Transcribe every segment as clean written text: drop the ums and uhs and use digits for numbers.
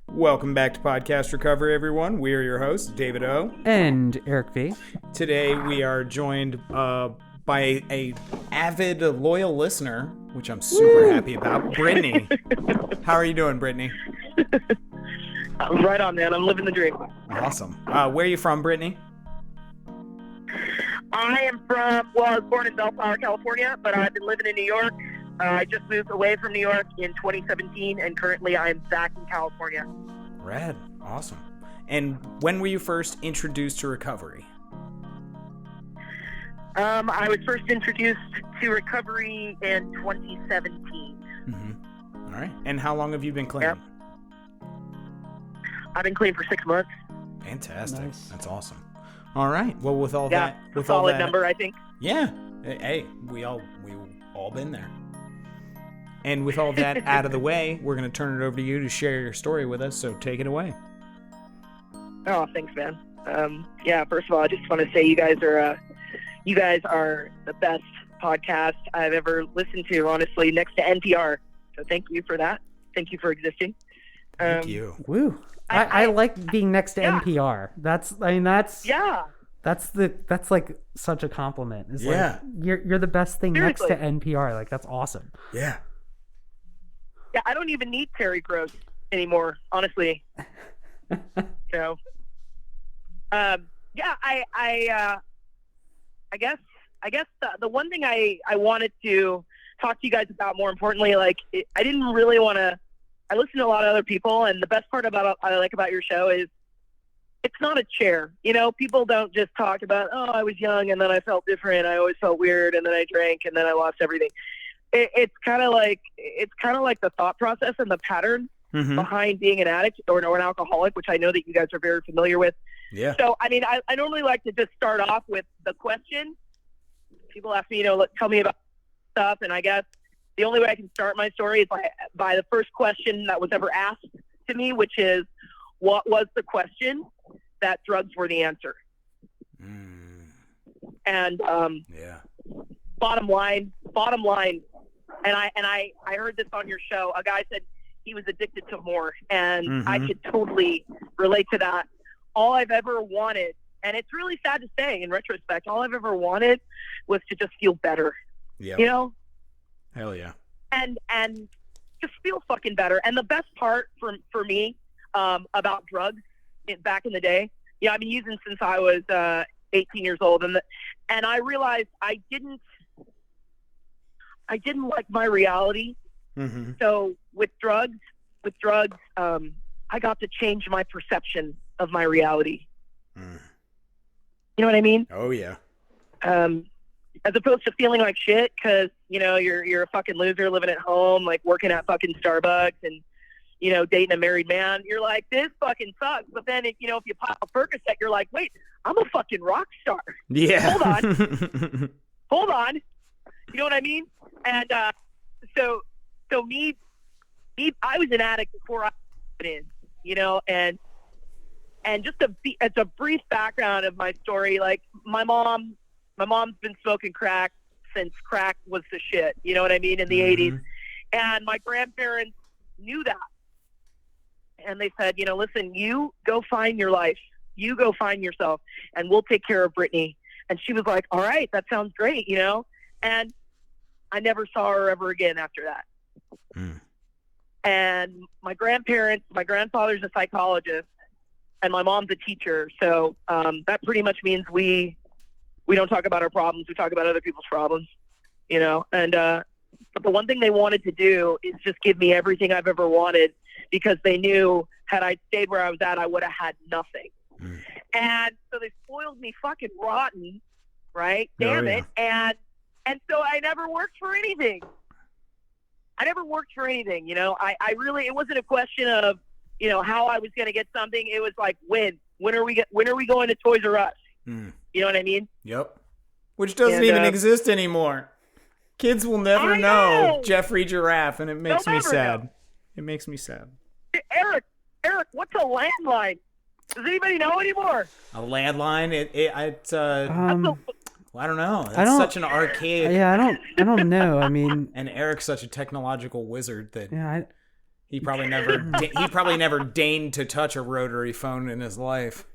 Welcome back to Podcast Recovery, everyone. We are your hosts, David O. And Eric V. Today we are joined by a avid, loyal listener, which I'm super happy about, Brittany. How are you doing, Brittany? I'm right on, man. I'm living the dream. Awesome. Where are you from, Brittany? I am from, well, I was born in Bellflower, California, but I've been living in New York. I just moved away from New York in 2017, and currently I am back in California. Rad. Awesome. And when were you first introduced to recovery? I was first introduced to recovery in 2017. Mm-hmm. All right. And how long have you been clean? Yep. I've been clean for 6 months. Fantastic. Nice. That's awesome. All right. Well, with all that, with solid all that number, I think. Yeah. Hey, we all been there. And with all that out of the way, we're going to turn it over to you to share your story with us. So take it away. Oh, thanks, man. First of all, I just want to say you guys are the best podcast I've ever listened to, honestly, next to NPR. So thank you for that. Thank you for existing. Thank you. Woo. I like being next to NPR. That's like such a compliment. It's like you're the best thing Seriously. next to NPR. Like that's awesome. Yeah. Yeah, I don't even need Terry Gross anymore, honestly. So, I guess the one thing I wanted to talk to you guys about more importantly, I didn't really want to. I listen to a lot of other people, and the best part I like about your show is it's not a chair. You know, people don't just talk about, oh, I was young and then I felt different. I always felt weird, and then I drank and then I lost everything. It's kind of like the thought process and the pattern behind being an addict or an alcoholic, which I know that you guys are very familiar with. Yeah. So, I mean, I normally like to just start off with the question. People ask me, tell me about stuff, and I guess the only way I can start my story is by the first question that was ever asked to me, which is, what was the question that drugs were the answer? And bottom line, and I heard this on your show. A guy said he was addicted to more, and I could totally relate to that. All I've ever wanted, and it's really sad to say in retrospect, all I've ever wanted was to just feel better. Yeah. You know? Hell yeah. And just feel fucking better. And the best part for me about drugs back in the day, I've been using since I was 18 years old, and I realized I didn't like my reality. So with drugs, I got to change my perception of my reality. You know what I mean? Oh yeah. As opposed to feeling like shit because, you're a fucking loser living at home, like working at fucking Starbucks and, dating a married man. You're like, this fucking sucks. But then, if you pop a Percocet, you're like, wait, I'm a fucking rock star. Yeah. Hold on. You know what I mean? And so me, I was an addict before I got in, and just as a brief background of my story, like my mom's been smoking crack since crack was the shit, you know what I mean, in the 80s. And my grandparents knew that. And they said, listen, you go find your life. You go find yourself, and we'll take care of Brittany. And she was like, all right, that sounds great, And I never saw her ever again after that. And my grandfather's a psychologist, and my mom's a teacher. So that pretty much means we don't talk about our problems. We talk about other people's problems, And but the one thing they wanted to do is just give me everything I've ever wanted, because they knew had I stayed where I was at, I would have had nothing. And so they spoiled me fucking rotten, right? Damn it. And so I never worked for anything. I really, it wasn't a question of, how I was going to get something. It was like, when are we going to Toys R Us? You know what I mean? Yep. Which doesn't even exist anymore. Kids will never know Jeffrey Giraffe, and it makes me sad. Know. It makes me sad. Eric, what's a landline? Does anybody know anymore? A landline? I don't know. That's such an archaic. Yeah, I don't know. I mean, and Eric's such a technological wizard that he probably never deigned to touch a rotary phone in his life.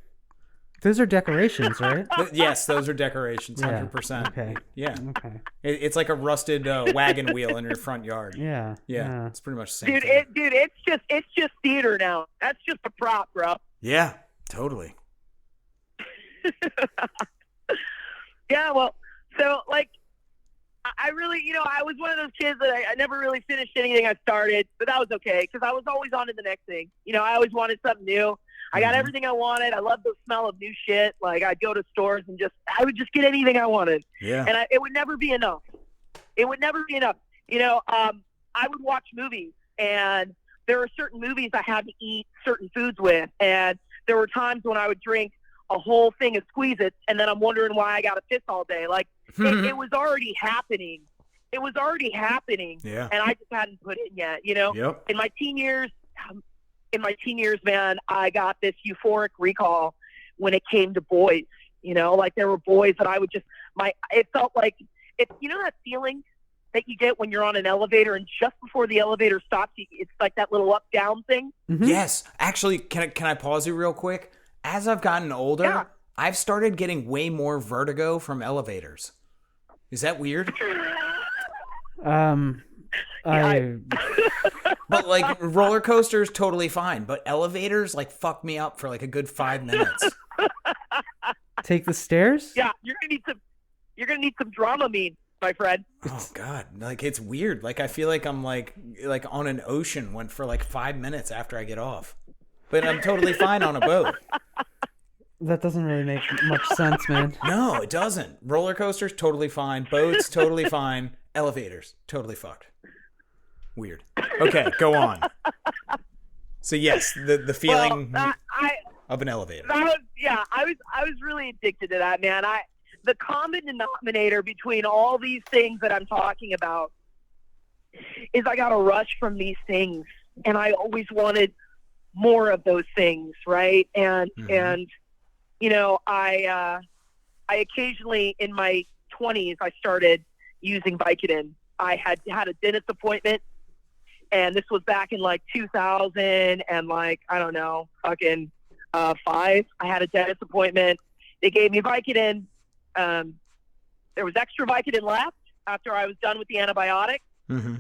Those are decorations, right? Yes, those are decorations, 100%. Okay. Yeah. Okay. It's like a rusted wagon wheel in your front yard. Yeah. Yeah. It's pretty much the same Dude, thing. it's just theater now. That's just a prop, bro. Yeah, totally. Yeah, well, so, like, I really, I was one of those kids that I never really finished anything I started, but that was okay, because I was always on to the next thing. I always wanted something new. I got everything I wanted. I loved the smell of new shit. Like, I'd go to stores and I would just get anything I wanted. Yeah. And it would never be enough. It would never be enough. I would watch movies, and there were certain movies I had to eat certain foods with, and there were times when I would drink a whole thing of Squeeze-Its, and then I'm wondering why I got to piss all day. Like, it was already happening. It was already happening, yeah. And I just hadn't put it in yet, Yep. In my teen years, man, I got this euphoric recall when it came to boys. Like, there were boys that I would it felt like that feeling that you get when you're on an elevator and just before the elevator stops, it's like that little up down thing. Mm-hmm. Yes, actually, can I pause you real quick? As I've gotten older, I've started getting way more vertigo from elevators. Is that weird? But like roller coasters, totally fine. But elevators, like, fuck me up for like a good 5 minutes. Take the stairs? Yeah, you're gonna need some Dramamine, my friend. Oh God, like, it's weird. Like, I feel like I'm like on an ocean for like 5 minutes after I get off, but I'm totally fine on a boat. That doesn't really make much sense, man. No, it doesn't. Roller coasters, totally fine. Boats, totally fine. Elevators, totally fucked. Weird. Okay, go on. So yes, the feeling of an elevator. I was really addicted to that, man. The common denominator between all these things that I'm talking about is I got a rush from these things, and I always wanted more of those things, right? And I occasionally in my 20s I started using Vicodin. I had a dentist appointment, and this was back in like 2000 and like, I don't know, fucking 5. I had a dentist appointment. They gave me Vicodin. There was extra Vicodin left after I was done with the antibiotic. Mm-hmm.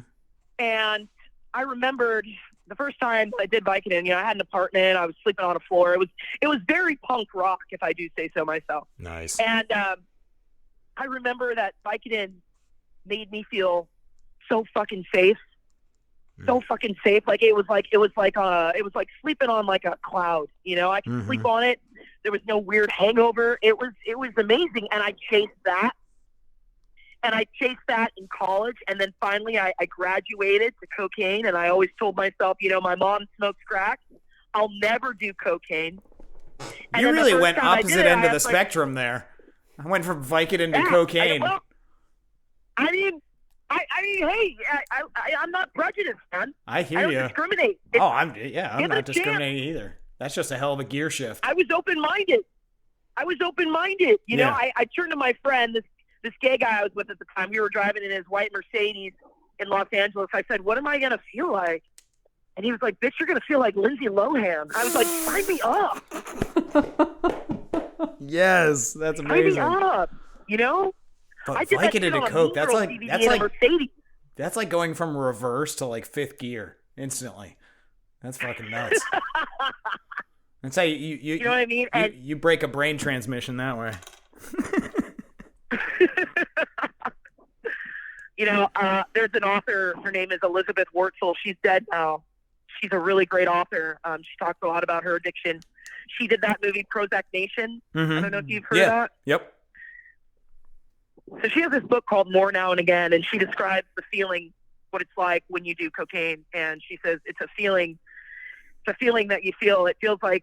And I remembered the first time I did Vicodin, I had an apartment. I was sleeping on a floor. It was very punk rock, if I do say so myself. Nice. And I remember that Vicodin made me feel so fucking safe. So fucking safe. Like it was like sleeping on like a cloud. I could sleep on it. There was no weird hangover. It was amazing. And I chased that. And I chased that in college. And then finally I graduated to cocaine. And I always told myself, my mom smokes crack. I'll never do cocaine. And you really went opposite end of the spectrum there. I went from Vicodin to cocaine. Hey, I'm not prejudiced, man. I hear you. I don't discriminate. I'm not discriminating either. That's just a hell of a gear shift. I was open-minded. I turned to my friend, this gay guy I was with at the time. We were driving in his white Mercedes in Los Angeles. I said, what am I going to feel like? And he was like, bitch, you're going to feel like Lindsay Lohan. I was like, sign me up. Yes, that's amazing. Sign me up, But I did Vicodin to coke, that's like going from reverse to like 5th gear instantly. That's fucking nuts. That's how you know what I mean? You break a brain transmission that way. There's an author. Her name is Elizabeth Wurtzel. She's dead now. She's a really great author. She talks a lot about her addiction. She did that movie Prozac Nation. Mm-hmm. I don't know if you've heard of that. Yep. So she has this book called More Now and Again, and she describes the feeling, what it's like when you do cocaine. And she says it's a feeling that you feel. It feels like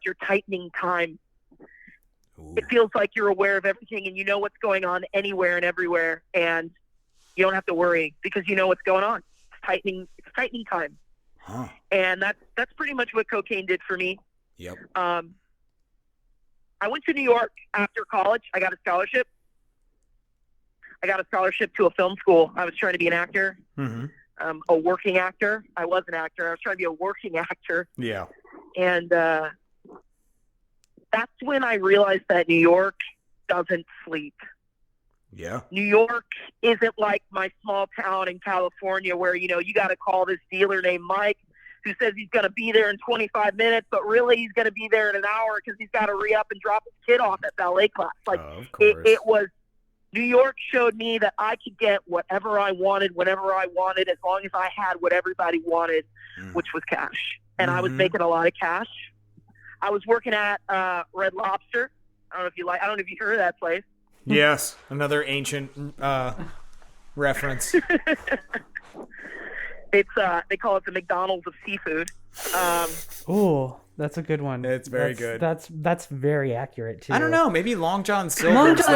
you're tightening time. Ooh. It feels like you're aware of everything and you know what's going on anywhere and everywhere, and you don't have to worry because you know what's going on. It's tightening time. Huh. And that's pretty much what cocaine did for me. Yep. I went to New York after college. I got a scholarship. I got a scholarship to a film school. I was trying to be an actor, a working actor. I was an actor. I was trying to be a working actor. Yeah. And that's when I realized that New York doesn't sleep. Yeah. New York isn't like my small town in California where, you got to call this dealer named Mike who says he's going to be there in 25 minutes, but really he's going to be there in an hour because he's got to re-up and drop his kid off at ballet class. Like, it was, New York showed me that I could get whatever I wanted, whenever I wanted, as long as I had what everybody wanted, which was cash. And I was making a lot of cash. I was working at Red Lobster. I don't know if you heard of that place. Yes, another ancient reference. It's they call it the McDonald's of seafood. Oh, that's a good one. It's very good. That's very accurate too. I don't know. Maybe Long John Silver's.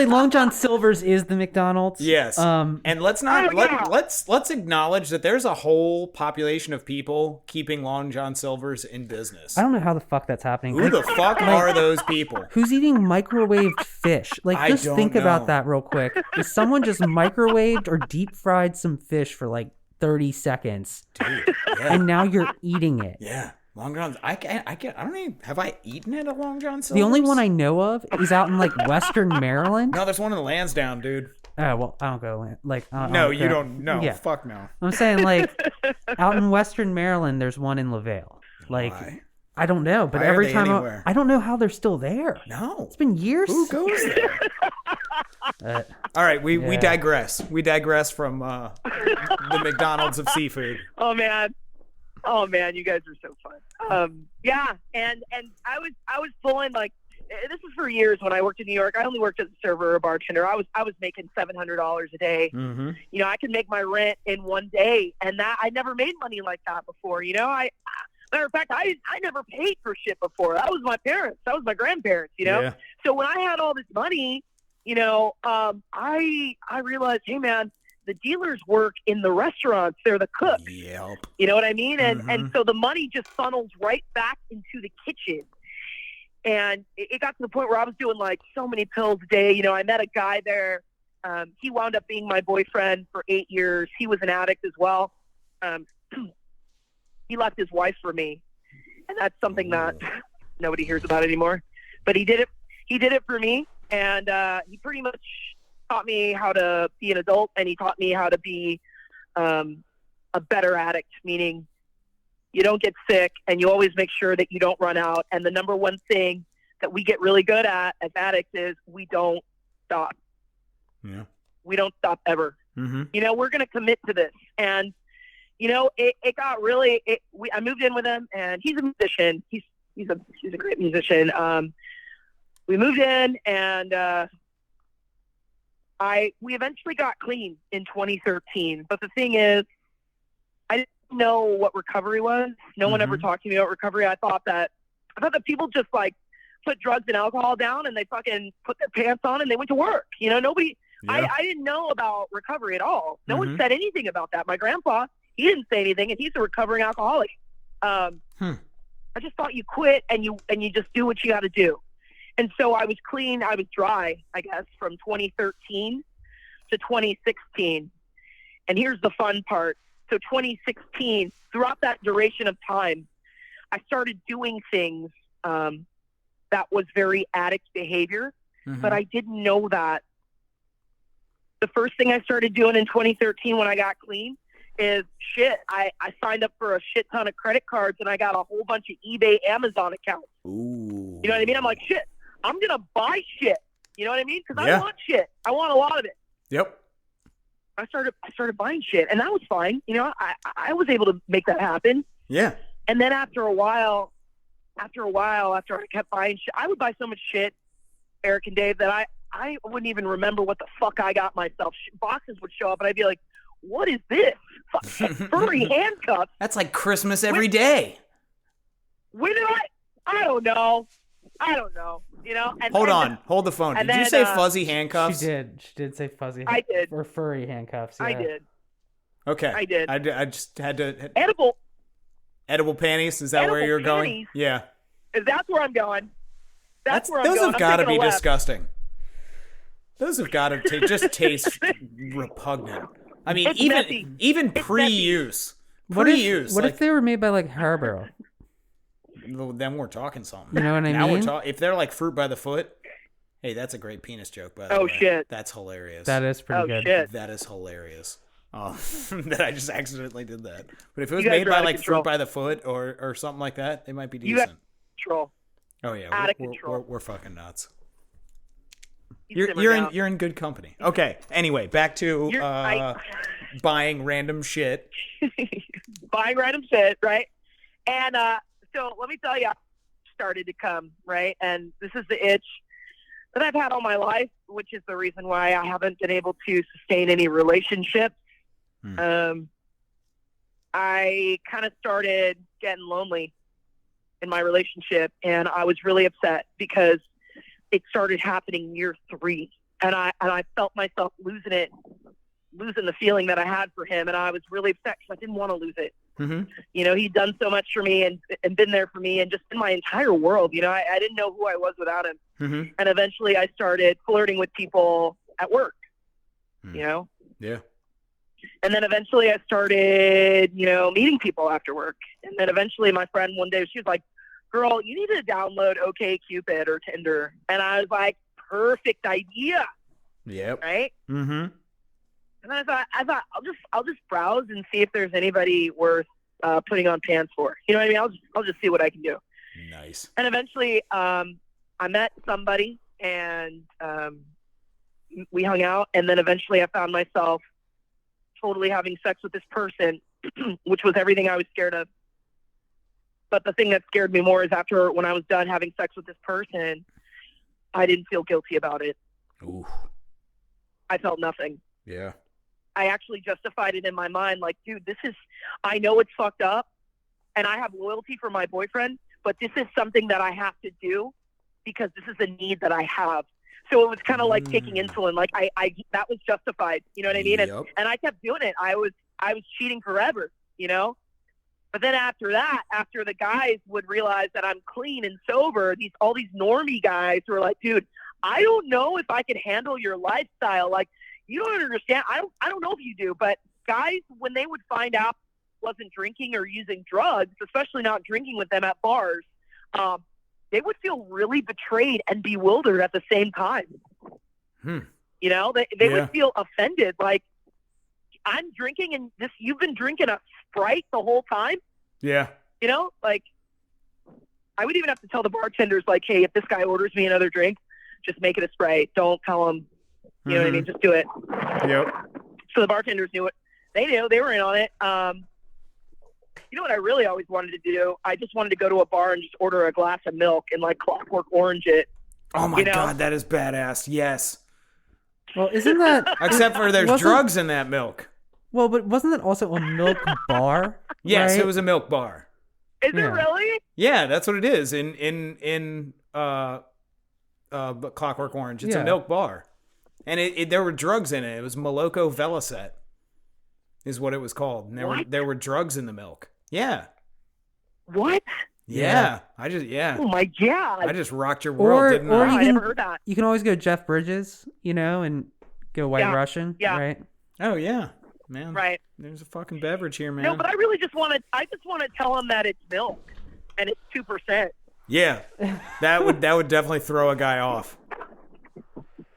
Long John Silver's is the McDonald's. Yes. And let's acknowledge that there's a whole population of people keeping Long John Silver's in business. I don't know how the fuck that's happening. Who the fuck are those people? Who's eating microwaved fish? Like, just think about that real quick. If someone just microwaved or deep fried some fish for like 30 seconds, dude, and now you're eating it. Yeah. Long John's, I don't even, have I eaten at a Long John Silver's? The only one I know of is out in like Western Maryland. No, there's one in Lansdowne, dude. Oh, well, I don't go like. No, you don't. No, yeah. Fuck no. I'm saying like out in Western Maryland, there's one in LaVale. Like, why? I don't know, but every time I don't know how they're still there. No, it's been years. Who goes there? All right, we digress. We digress from the McDonald's of seafood. Oh man, you guys are so fun. Yeah, and I was pulling like, this was for years when I worked in New York. I only worked as a server or a bartender. I was making $700 a day. Mm-hmm. I could make my rent in one day, and that I never made money like that before. Matter of fact, I never paid for shit before. That was my parents. That was my grandparents. Yeah. So when I had all this money, I realized, hey man, the dealers work in the restaurants. They're the cooks. Yep. You know what I mean? And so the money just funnels right back into the kitchen. And it got to the point where I was doing like so many pills a day. I met a guy there. He wound up being my boyfriend for 8 years. He was an addict as well. He left his wife for me. And that's something that nobody hears about anymore. But he did it for me. And he pretty much taught me how to be an adult, and he taught me how to be a better addict, meaning you don't get sick and you always make sure that you don't run out. And the number one thing that we get really good at as addicts is we don't stop. Yeah. We don't stop ever. Mm-hmm. We're going to commit to this. And, it got really, I moved in with him, and he's a musician. He's a great musician. We moved in, and we eventually got clean in 2013. But the thing is, I didn't know what recovery was. No one ever talked to me about recovery. I thought that people just like put drugs and alcohol down and they fucking put their pants on and they went to work. Nobody. Yeah. I didn't know about recovery at all. No one said anything about that. My grandpa, he didn't say anything, and he's a recovering alcoholic. I just thought you quit and you just do what you got to do. And so I was clean. I was dry, I guess, from 2013 to 2016. And here's the fun part. So 2016, throughout that duration of time, I started doing things that was very addict behavior, but I didn't know that. The first thing I started doing in 2013 when I got clean is I signed up for a shit ton of credit cards, and I got a whole bunch of eBay, Amazon accounts. Ooh. You know what I mean? I'm like, shit, I'm going to buy shit. You know what I mean? Because I want shit. I want a lot of it. Yep. I started buying shit, and that was fine. I was able to make that happen. Yeah. And then after a while, after I kept buying shit, I would buy so much shit, Eric and Dave, that I wouldn't even remember what the fuck I got myself. Boxes would show up, and I'd be like, what is this? Furry handcuffs? That's like Christmas every day. When did I don't know. And hold the phone. Did you say fuzzy handcuffs? She did say fuzzy. I did. Or furry handcuffs. Yeah. I did. Okay. I did. I just had to. Edible panties. Is that where you're going? Yeah. That's where I'm going. That's where I'm going. Those have got to be disgusting. Those have got to just taste repugnant. I mean, It's messy. even pre-use. What Pre-use. if they were made by like Haribo? Then we're talking something. You know what I now mean? If they're like fruit by the foot, hey, that's a great penis joke, by the way. Oh, shit. That's hilarious. That is pretty good. Shit. That is hilarious. That I just accidentally did that. But if it was You guys made are by out of like control. fruit by the foot or something like that, they might be You got decent. control. Oh yeah, Out of control. we're fucking nuts. You simmer down. You're in good company. Okay. Anyway, back to buying random shit. Buying random shit, right? And so let me tell you, I started to come, right? And this is the itch that I've had all my life, which is the reason why I haven't been able to sustain any relationships. I kind of started getting lonely in my relationship, and I was really upset because it started happening year 3, and I felt myself losing the feeling that I had for him, and I was really upset because I didn't want to lose it. Mm-hmm. You know, he'd done so much for me and been there for me and just in my entire world. You know, I didn't know who I was without him. Mm-hmm. And eventually I started flirting with people at work, you know? Yeah. And then eventually I started, you know, meeting people after work. And then eventually my friend one day, she was like, girl, you need to download OkCupid or Tinder. And I was like, perfect idea. Yep. Right? Mm-hmm. And I thought I'll just browse and see if there's anybody worth putting on pants for. You know what I mean? I'll just see what I can do. Nice. And eventually, I met somebody, and we hung out. And then eventually, I found myself totally having sex with this person, which was everything I was scared of. But the thing that scared me more is when I was done having sex with this person, I didn't feel guilty about it. Ooh. I felt nothing. Yeah. I actually justified it in my mind, like, dude, I know it's fucked up, and I have loyalty for my boyfriend, but this is something that I have to do because this is a need that I have. So it was kind of like taking insulin. Like I that was justified. You know what I mean? Yep. And I kept doing it. I was cheating forever, you know? But then after the guys would realize that I'm clean and sober, all these normie guys were like, dude, I don't know if I could handle your lifestyle. Like, you don't understand. I don't know if you do, but guys, when they would find out I wasn't drinking or using drugs, especially not drinking with them at bars, they would feel really betrayed and bewildered at the same time. You know, they would feel offended. Like, I'm drinking and you've been drinking a Sprite the whole time. Yeah. You know, like, I would even have to tell the bartenders, like, hey, if this guy orders me another drink, just make it a Sprite. Don't tell him. You know what I mean? Just do it. Yep. So the bartenders knew it. They knew. They were in on it. You know what I really always wanted to do? I just wanted to go to a bar and just order a glass of milk and, like, Clockwork Orange it. Oh, my God. That is badass. Yes. Well, isn't that... Except for there's drugs in that milk. Well, but wasn't that also a milk bar? Yes, right? it was a milk bar. Is it really? Yeah, that's what it is in Clockwork Orange. It's a milk bar. And there were drugs in it. It was Moloko Velocet is what it was called. And there were drugs in the milk. Yeah. What? Yeah. Oh, my God. I just rocked your world, didn't I? I never heard that. You can always go Jeff Bridges, you know, and go White Russian, right? Oh, yeah. Man. Right. There's a fucking beverage here, man. No, but I really just want to tell him that it's milk and it's 2%. Yeah. That would definitely throw a guy off.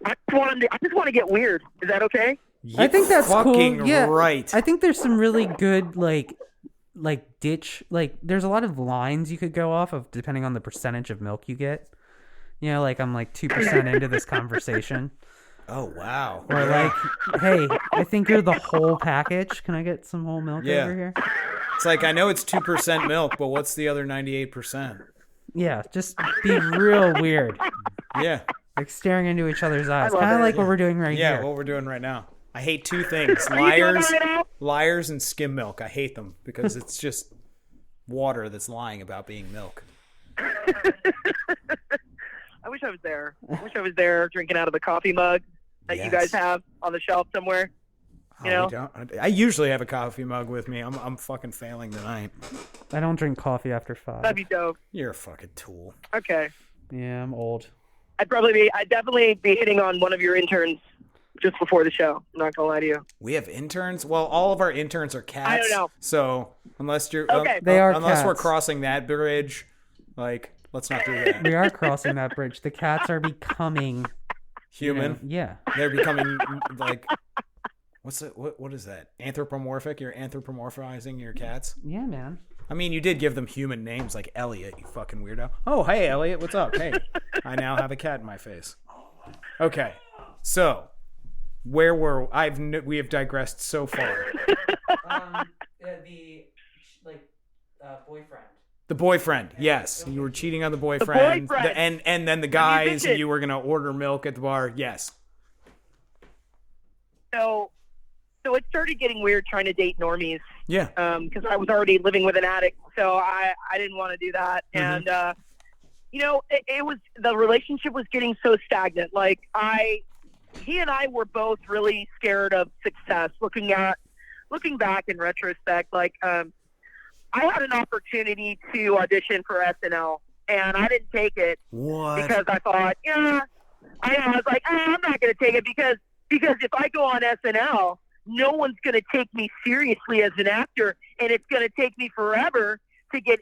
I just want to get weird. Is that okay? I think that's fucking cool. Yeah, right. I think there's some really good like there's a lot of lines you could go off of depending on the percentage of milk you get. You know, like I'm like 2% into this conversation. Oh wow. Or like, hey, I think you're the whole package. Can I get some whole milk over here? It's like, I know it's 2% milk, but what's the other 98%? Yeah, just be real weird. Yeah. Like staring into each other's eyes. Kind of like what we're doing right here. Yeah, what we're doing right now. I hate two things. Liars and skim milk. I hate them because it's just water that's lying about being milk. I wish I was there. I wish I was there drinking out of the coffee mug that you guys have on the shelf somewhere. You know? I usually have a coffee mug with me. I'm fucking failing tonight. I don't drink coffee after 5. That'd be dope. You're a fucking tool. Okay. Yeah, I'm old. I'd definitely be hitting on one of your interns just before the show. I'm not gonna lie to you. We have interns. Well, all of our interns are cats. I don't know. So unless you're Okay. They are unless we're cats. crossing that bridge, like let's not do that. We are crossing that bridge. The cats are becoming Human. Yeah. They're becoming like what's it? What is that? Anthropomorphic? You're anthropomorphizing your cats? Yeah, man. I mean, you did give them human names like Elliot, you fucking weirdo. Oh, hey Elliot, what's up? Hey, I now have a cat in my face. Okay, so where were we have digressed so far. Boyfriend. The boyfriend, yes, you were cheating on the boyfriend. boyfriend. And then the guys, musician. you were gonna order milk at the bar. Yes. So it started getting weird trying to date normies. Yeah. Because I was already living with an addict, so I didn't want to do that. Mm-hmm. And it was, the relationship was getting so stagnant. Like he and I were both really scared of success. Looking back in retrospect, like I had an opportunity to audition for SNL, and I didn't take it. What? Because I thought, I was like, I'm not going to take it because if I go on SNL, no one's going to take me seriously as an actor, and it's going to take me forever to get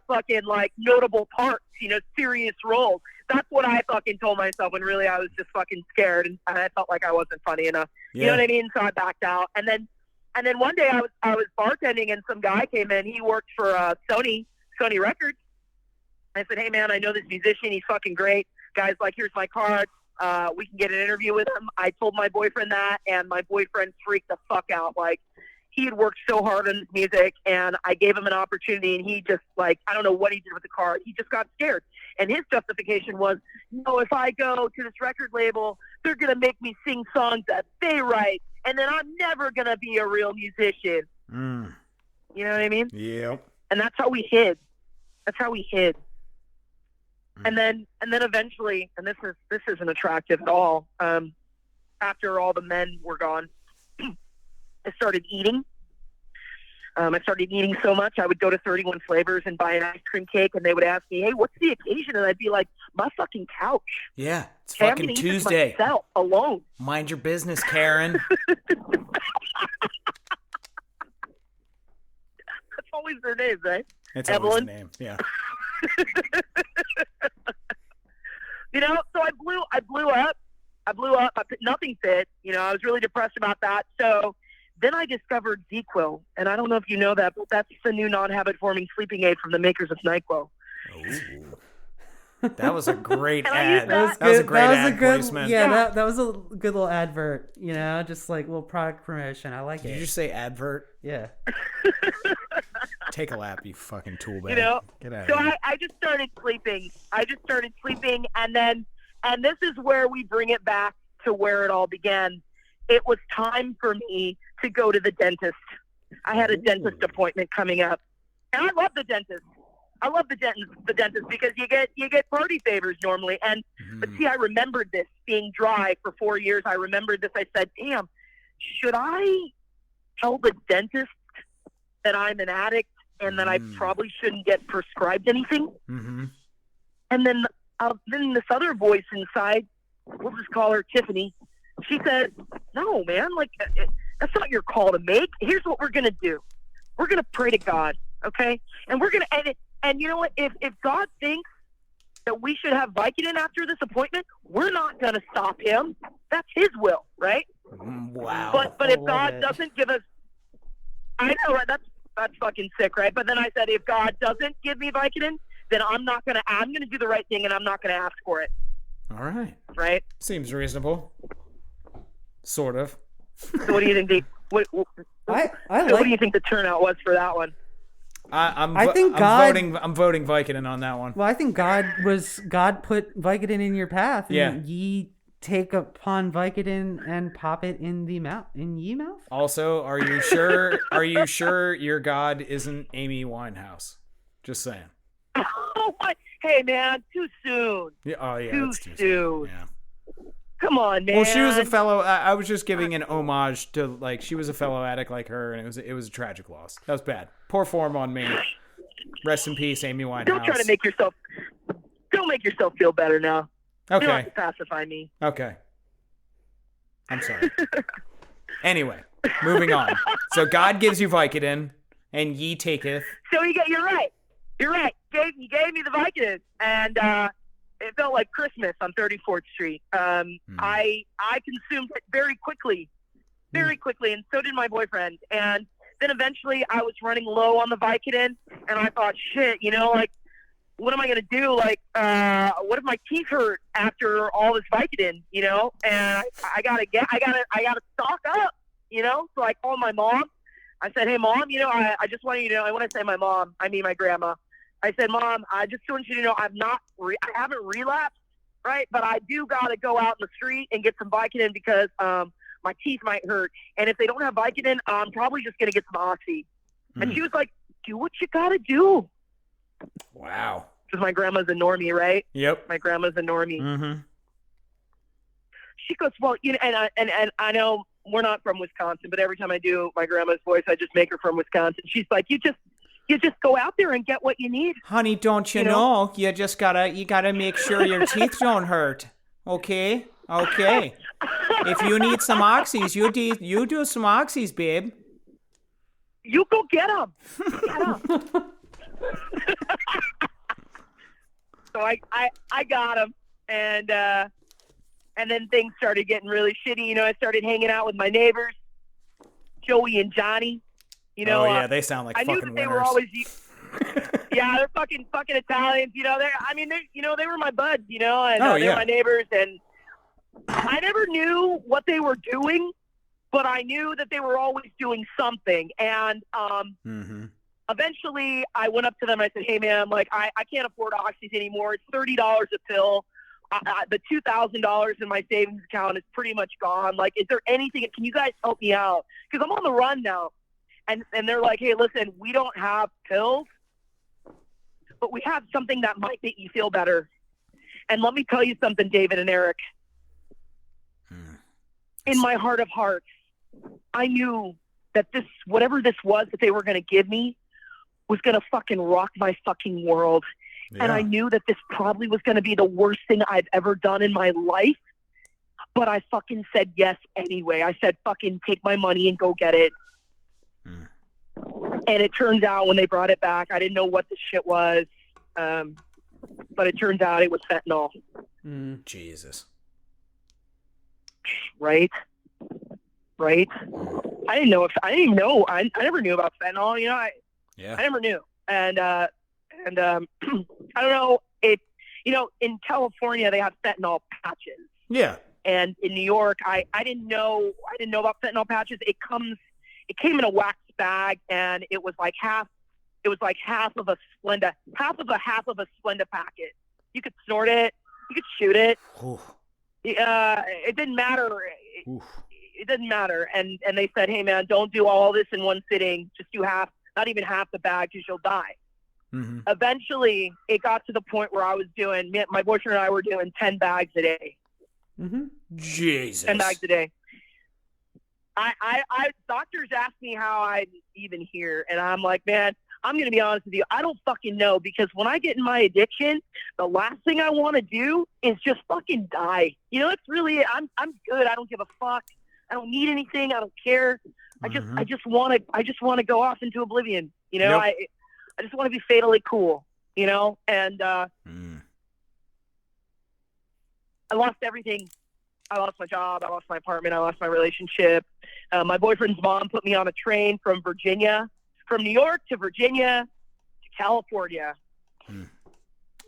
fucking like notable parts, serious roles. That's what I fucking told myself, when really I was just fucking scared, and I felt like I wasn't funny enough. Yeah. You know what I mean? So I backed out, and then one day I was bartending, and some guy came in. He worked for Sony Records. I said, hey man, I know this musician. He's fucking great. Guy's like, here's my card. We can get an interview with him. I told my boyfriend that, and my boyfriend freaked the fuck out. Like, he had worked so hard on his music, and I gave him an opportunity, and he just, like, I don't know what he did with the card. He just got scared. And his justification was, if I go to this record label, they're going to make me sing songs that they write, and then I'm never going to be a real musician. Mm. You know what I mean? Yep. And that's how we hid. And then eventually, and this isn't attractive at all. After all the men were gone, I started eating. I started eating so much, I would go to 31 Flavors and buy an ice cream cake, and they would ask me, hey, what's the occasion? And I'd be like, my fucking couch. Yeah, it's Hey, I'm fucking gonna eat this Tuesday. myself, alone. Mind your business, Karen. That's always their names, right? It's always the Evelyn. name. Yeah. So I blew up. Nothing fit. I was really depressed about that. So then I discovered ZQuil, and I don't know if you know that, but that's the new non-habit forming sleeping aid from the makers of NyQuil. Ooh. That was a great And I ad. used that. That was a great ad placement. Yeah, that was a good little advert. Just like little product promotion. I like Did it. you just say advert? Yeah. Take a lap, you fucking tool bag. Get out So of here. I just started sleeping. And this is where we bring it back to where it all began. It was time for me to go to the dentist. I had a dentist appointment coming up, and I love the dentist. I love the dentist because you get party favors normally. And but see, I remembered this being dry for 4 years. I remembered this. I said, "Damn, should I tell the dentist that I'm an addict and that I probably shouldn't get prescribed anything?" Mm-hmm. And then this other voice inside, we'll just call her Tiffany. She said, "No, man, like that's not your call to make. Here's what we're gonna do. We're gonna pray to God, okay? And we're gonna and you know what? If God thinks that we should have Vicodin after this appointment, we're not gonna stop him. That's His will, right? Wow. But if God doesn't give us, I know, right? That's fucking sick, right? But then I said, if God doesn't give me Vicodin, then I'm gonna do the right thing, and I'm not gonna ask for it. All right. Right? Seems reasonable. Sort of. So what do you think? What do you think the turnout was for that one? I'm voting Vicodin on that one. Well, I think God put Vicodin in your path. And Yeah. Ye take upon Vicodin and pop it in the mouth. In ye mouth? Also, are you sure? Are you sure your God isn't Amy Winehouse? Just saying. Oh my! Hey man, too soon. Yeah. Oh yeah. Too That's too soon. Yeah. Come on, man. Well, she was a fellow. I was just giving an homage to she was a fellow addict like her, and it was a tragic loss. That was bad. Poor form on me. Rest in peace, Amy Winehouse. Don't make yourself feel better now. You don't have Okay. to pacify me. Okay. I'm sorry. Anyway, moving on. So God gives you Vicodin, and ye taketh. So you're right. You're right. He gave me the Vicodin, and it felt like Christmas on 34th Street. I consumed it very quickly, and so did my boyfriend. And then eventually I was running low on the Vicodin, and I thought, shit, like, what am I gonna do? Like, what if my teeth hurt after all this Vicodin? And I gotta stock up. So I called my mom. I said, hey, Mom, I just want you to know, and when I say my mom, I mean my grandma. I said, Mom, I just want you to know I haven't relapsed, right? But I do got to go out in the street and get some Vicodin because my teeth might hurt. And if they don't have Vicodin, I'm probably just going to get some Oxy. And she was like, do what you got to do. Wow. Because my grandma's a normie, right? Yep. My grandma's a normie. Mm-hmm. She goes, well, and I know we're not from Wisconsin, but every time I do my grandma's voice, I just make her from Wisconsin. She's like, you just go out there and get what you need. Honey, don't you know? You just gotta make sure your teeth don't hurt. Okay? Okay. If you need some oxys, you do some oxys, babe. You go get them. So I got them, and then things started getting really shitty. I started hanging out with my neighbors, Joey and Johnny. They sound like I fucking knew that they winners. were always, yeah, they're fucking Italians. They were my buds. And they were my neighbors, and I never knew what they were doing, but I knew that they were always doing something. And eventually, I went up to them. I said, "Hey, man, like I can't afford oxys anymore. It's $30 a pill. The $2,000 in my savings account is pretty much gone. Like, is there anything? Can you guys help me out? Because I'm on the run now." And they're like, "Hey, listen, we don't have pills, but we have something that might make you feel better." And let me tell you something, David and Eric. In my heart of hearts, I knew that whatever this was that they were going to give me was going to fucking rock my fucking world. Yeah. And I knew that this probably was going to be the worst thing I've ever done in my life. But I fucking said yes anyway. I said, fucking take my money and go get it. And it turns out when they brought it back, I didn't know what the shit was. But it turns out it was fentanyl. Jesus. Right? I didn't even know. I never knew about fentanyl. I never knew. And I don't know if, in California, they have fentanyl patches. Yeah. And in New York, I didn't know about fentanyl patches. It came in a wax bag, and it was like half of a Splenda packet. You could snort it, you could shoot it. It didn't matter. It didn't matter. And they said, hey man, don't do all this in one sitting. Just do not even half the bag, because you'll die. Mm-hmm. Eventually, it got to the point where my boyfriend and I were doing 10 bags a day. Mm-hmm. Jesus. 10 bags a day. Doctors ask me how I'm even here, and I'm like, man, I'm going to be honest with you. I don't fucking know, because when I get in my addiction, the last thing I want to do is just fucking die. It's really it. I'm good. I don't give a fuck. I don't need anything. I don't care. I just want to go off into oblivion. Yep. I just want to be fatally cool. And I lost everything. I lost my job. I lost my apartment. I lost my relationship. My boyfriend's mom put me on a train from New York to Virginia to California.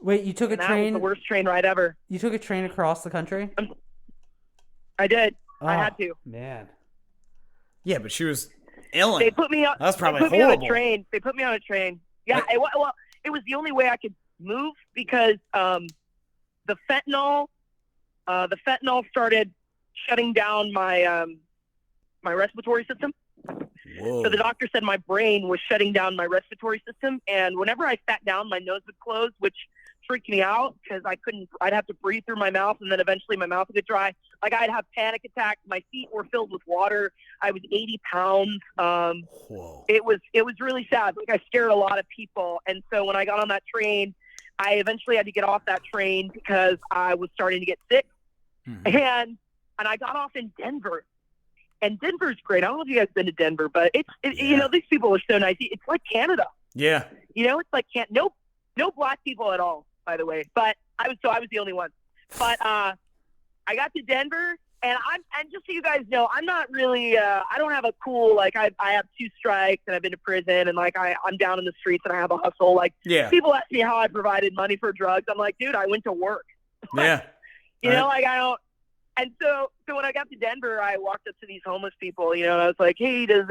Wait, you took a train? That was the worst train ride ever. You took a train across the country? I did. I had to. Man. Yeah, but she was ill. They put me on. That's probably horrible. They put me on a train. Yeah, it was the only way I could move, because the fentanyl started shutting down my respiratory system. Whoa. So the doctor said my brain was shutting down my respiratory system, and whenever I sat down, my nose would close, which freaked me out, because I'd have to breathe through my mouth, and then eventually my mouth would get dry. Like, I'd have panic attacks. My feet were filled with water. I was 80 pounds. Whoa. It was really sad. Like, I scared a lot of people. And so when I got on that train, I eventually had to get off that train because I was starting to get sick. And I got off in Denver. And Denver's great. I don't know if you guys have been to Denver, but you know, these people are so nice. It's like Canada. Yeah. You know, it's like no black people at all, by the way. But I was the only one. But I got to Denver, and just so you guys know, I'm not really I don't have a cool, like, I have 2 strikes and I've been to prison, and like I'm down in the streets and I have a hustle. Like, people ask me how I provided money for drugs. I'm like, dude, I went to work. You know, like, I don't. And so when I got to Denver, I walked up to these homeless people, you know, and I was like, hey, does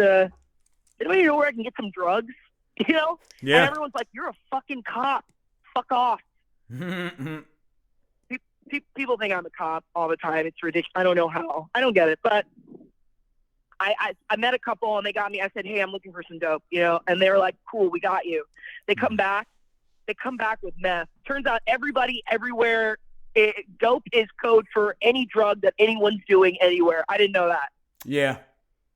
anybody know where I can get some drugs? You know? And everyone's like, you're a fucking cop. Fuck off. People think I'm a cop all the time. It's ridiculous. I don't know how. I don't get it. But I met a couple, and they got me. I said, hey, I'm looking for some dope, you know? And they were like, cool, we got you. They come back. They come back with meth. Turns out everybody everywhere, dope is code for any drug that anyone's doing anywhere. I didn't know that. Yeah.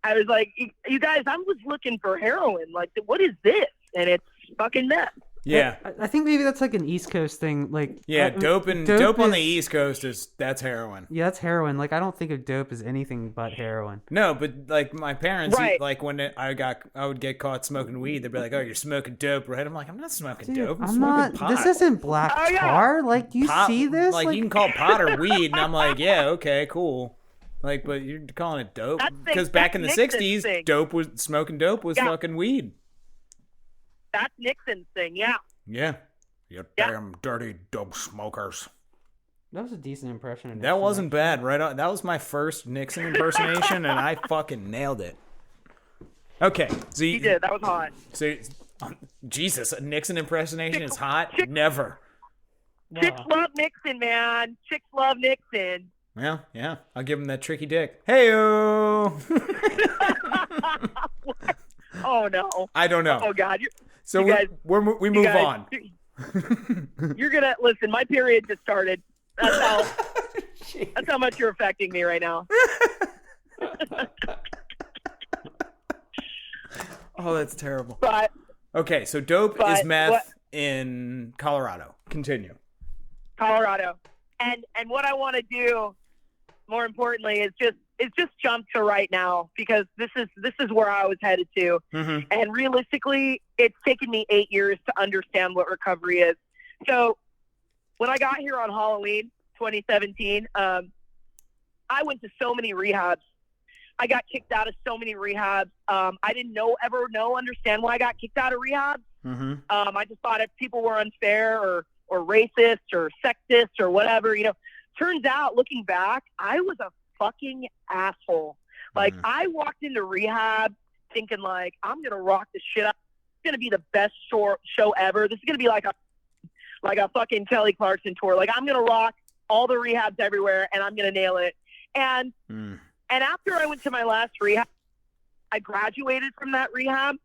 I was like, you guys, I was looking for heroin. Like, what is this? And it's fucking meth. Yeah. I think maybe that's like an East Coast thing. Like, dope on the East Coast that's heroin. Yeah, that's heroin. Like, I don't think of dope as anything but heroin. No, but like my parents, like when I would get caught smoking weed, they'd be like, "Oh, you're smoking dope, right?" I'm like, "I'm not smoking dope. I'm smoking pot. This isn't black tar. Like, do you see this? Like, you can call pot or weed." And I'm like, "Yeah, okay, cool." Like, but you're calling it dope because back in the '60s, smoking dope was fucking weed. That's Nixon's thing, yeah. Yeah. You damn dirty dope smokers. That was a decent impression of Nixon. That wasn't bad, right on. That was my first Nixon impersonation, and I fucking nailed it. Okay. So you did. That was hot. So, Jesus, a Nixon impersonation is hot? Never. Chicks love Nixon, man. Chicks love Nixon. Well, yeah. I'll give him that tricky dick. Hey-o! Oh, no. I don't know. Oh, God. So we move on. You're going to, listen, my period just started. That's how much you're affecting me right now. Oh, that's terrible. But okay, so dope is meth in Colorado. Continue. Colorado. And what I want to do, more importantly, is just jump to right now, because this is where I was headed to. Mm-hmm. And realistically, it's taken me 8 years to understand what recovery is. So when I got here on Halloween 2017, I went to so many rehabs. I got kicked out of so many rehabs. I didn't understand why I got kicked out of rehab. Mm-hmm. I just thought if people were unfair or racist or sexist or whatever, you know. Turns out, looking back, I was a fucking asshole. Like, I walked into rehab thinking, like, I'm gonna rock this shit up. It's gonna be the best show ever. This is gonna be like a fucking Kelly Clarkson tour. Like, I'm gonna rock all the rehabs everywhere, and I'm gonna nail it. And after I went to my last rehab, I graduated from that rehab,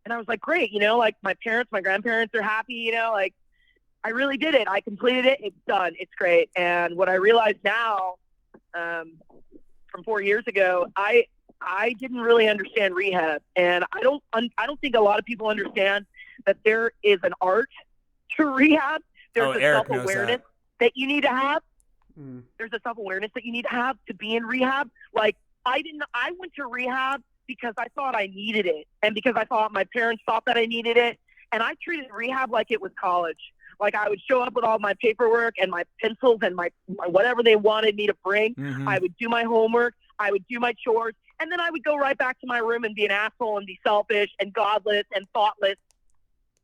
and I was like, great, you know, like, my parents, my grandparents are happy, you know, like, I really did it. I completed it. It's done. It's great. And what I realize now, from 4 years ago, I didn't really understand rehab, and I don't think a lot of people understand that there is an art to rehab. There's a self-awareness that you need to have. There's a self-awareness that you need to have to be in rehab. Like, I went to rehab because I thought I needed it, and because I thought my parents thought that I needed it, and I treated rehab like it was college. Like, I would show up with all my paperwork and my pencils and my whatever they wanted me to bring. Mm-hmm. I would do my homework. I would do my chores. And then I would go right back to my room and be an asshole and be selfish and godless and thoughtless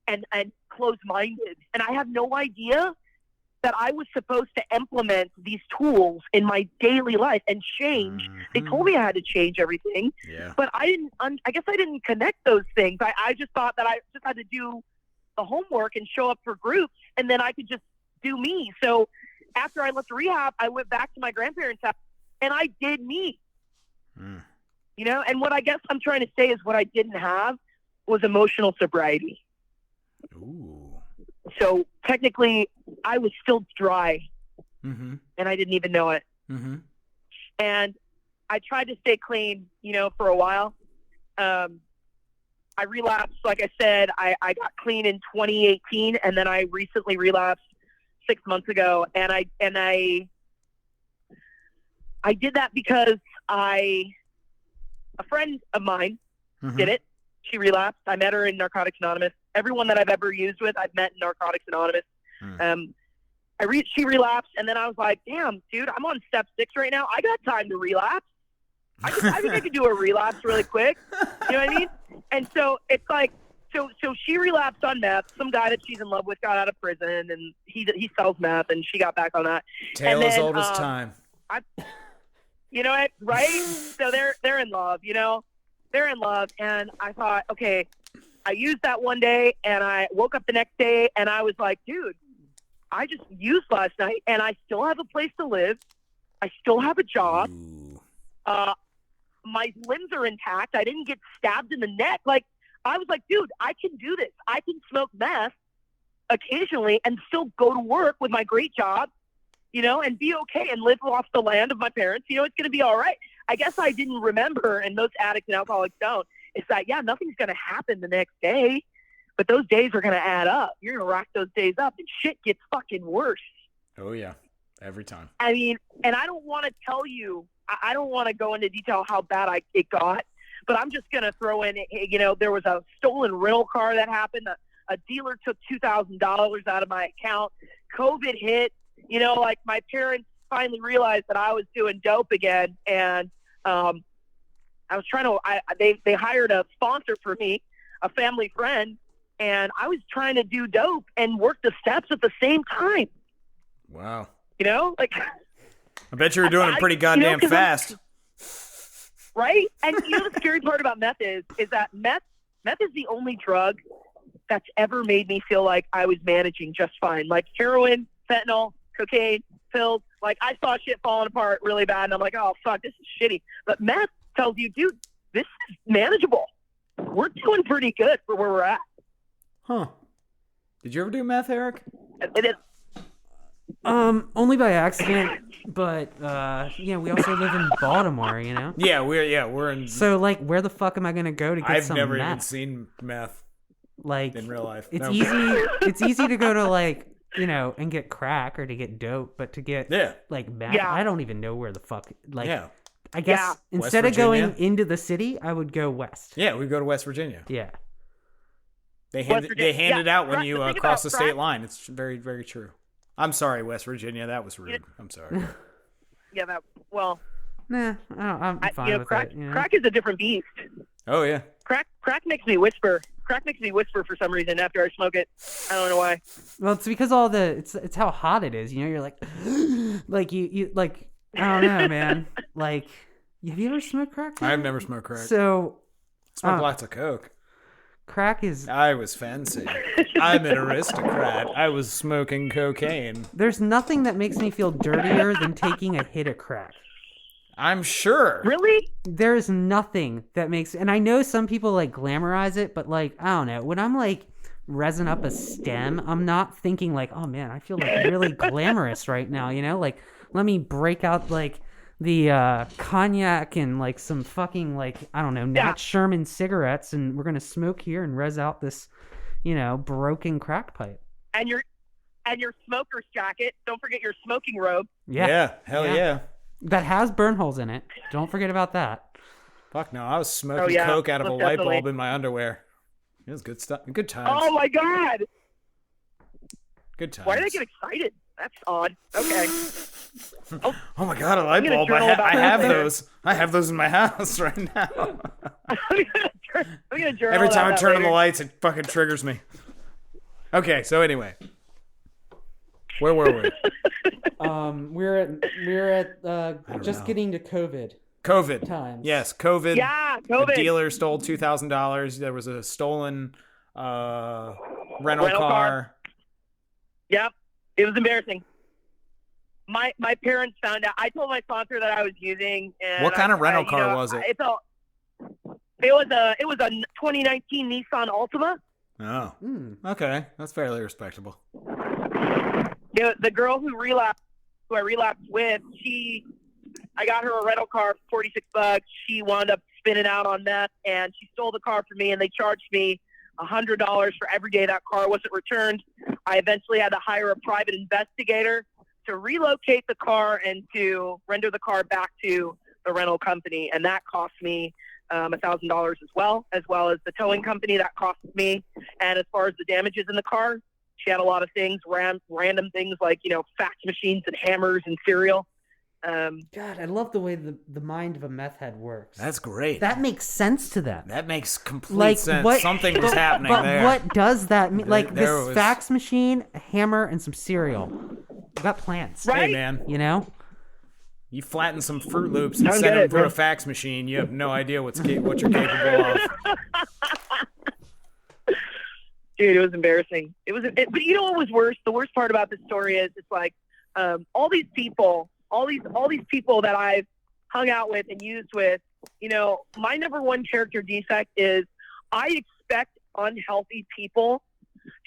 and closed-minded. And I had no idea that I was supposed to implement these tools in my daily life and change. Mm-hmm. They told me I had to change everything. Yeah. But I guess I didn't connect those things. I just thought that I just had to do the homework and show up for groups, and then I could just do me. So after I left rehab, I went back to my grandparents' house, and I did me. You know, and what I guess I'm trying to say is what I didn't have was emotional sobriety. Ooh. So technically, I was still dry, and I didn't even know it. Mm-hmm. And I tried to stay clean, you know, for a while. I relapsed. Like I said, I got clean in 2018, and then I recently relapsed 6 months ago. And I did that because a friend of mine did it. She relapsed. I met her in Narcotics Anonymous. Everyone that I've ever used with, I've met in Narcotics Anonymous. She relapsed, and then I was like, damn, dude, I'm on step 6 right now. I got time to relapse. I think I could do a relapse really quick. You know what I mean? And so it's like, so she relapsed on meth. Some guy that she's in love with got out of prison, and he sells meth, and she got back on that. Tale as old as time. You know what? Right? So they're in love, you know? They're in love, and I thought, okay, I used that one day, and I woke up the next day, and I was like, dude, I just used last night, and I still have a place to live. I still have a job. My limbs are intact. I didn't get stabbed in the neck. Like, I was like, dude, I can do this. I can smoke meth occasionally and still go to work with my great job, you know, and be okay and live off the land of my parents. You know, it's going to be all right. I guess I didn't remember, and most addicts and alcoholics don't, is that, yeah, nothing's going to happen the next day, but those days are going to add up. You're going to rack those days up, and shit gets fucking worse. Oh, yeah. Every time. I mean, and I don't want to tell you, I don't want to go into detail how bad it got, but I'm just going to throw in, you know, there was a stolen rental car that happened. A dealer took $2,000 out of my account. COVID hit. You know, like, my parents finally realized that I was doing dope again, and I was trying to. They hired a sponsor for me, a family friend, and I was trying to do dope and work the steps at the same time. Wow. You know, like, I bet you were doing it pretty goddamn fast. Right? And you know the scary part about meth is that meth is the only drug that's ever made me feel like I was managing just fine. Like heroin, fentanyl, cocaine, pills. Like, I saw shit falling apart really bad, and I'm like, oh, fuck, this is shitty. But meth tells you, dude, this is manageable. We're doing pretty good for where we're at. Huh. Did you ever do meth, Eric? It is. Only by accident, but yeah, we also live in Baltimore, you know. Yeah, we're in. So, like, where the fuck am I gonna go to get some meth? I've never even seen meth, like, in real life. It's easy. It's easy to go to, like, you know, and get crack or to get dope, but to get like meth, I don't even know where the fuck. Like, I guess instead of going into the city, I would go west. Yeah, we go to West Virginia. Yeah. They hand it out when you cross the state line. It's very, very true. I'm sorry, West Virginia. That was rude. I'm sorry. Yeah, Nah, I'm fine with crack, it. You know? Crack is a different beast. Oh, yeah. Crack makes me whisper. Crack makes me whisper for some reason after I smoke it. I don't know why. Well, it's because it's how hot it is. You know, you're like, like you like, I don't know, man. Like, have you ever smoked crack? I've never smoked crack. So, smoked lots of coke. Crack is. I was fancy. I'm an aristocrat. I was smoking cocaine. There's nothing that makes me feel dirtier than taking a hit of crack. I'm sure. Really? There's nothing that makes, and I know some people like glamorize it, but like, I don't know. When I'm like resin up a stem, I'm not thinking like, oh man, I feel like really glamorous right now, you know? Like, let me break out like the cognac and like some fucking like, I don't know, Nat Sherman cigarettes, and we're gonna smoke here and res out this, you know, broken crack pipe. And your smoker's jacket. Don't forget your smoking robe. Yeah. Hell yeah. That has burn holes in it. Don't forget about that. Fuck no, I was smoking coke out of a light bulb in my underwear. It was good stuff. Good times. Oh my god. Good times. Why did I get excited? That's odd. Okay. Oh my god, a light bulb. I have those. I have those in my house right now. I'm gonna journal. Every time I turn on the later. lights, it fucking triggers me. Okay, so anyway. Where were we? We're at just getting to COVID times. Yes, COVID. Yeah, COVID. The dealer stole $2,000. There was a stolen rental car. Yep, it was embarrassing. My parents found out. I told my sponsor that I was using. And what kind of rental car was it? It was a 2019 Nissan Altima. Oh, okay, that's fairly respectable. The girl who I relapsed with, I got her a rental car for $46. She wound up spinning out on meth, and she stole the car from me, and they charged me $100 for every day that car wasn't returned. I eventually had to hire a private investigator to relocate the car and to render the car back to the rental company, and that cost me $1,000 as well as the towing company. That cost me. And as far as the damages in the car, she had a lot of things, random things like, fax machines and hammers and cereal. God, I love the way the mind of a meth head works. That's great. That makes sense to them. That makes complete sense. Something was happening there. But what does that mean? Like there this fax machine, a hammer, and some cereal. We got plans. Right? Hey, man. You flatten some Fruit Loops and send them through a fax machine. You have no idea what you're capable of. Dude, it was embarrassing. But you know what was worse? The worst part about this story is it's like all these people that I've hung out with and used with, my number one character defect is I expect unhealthy people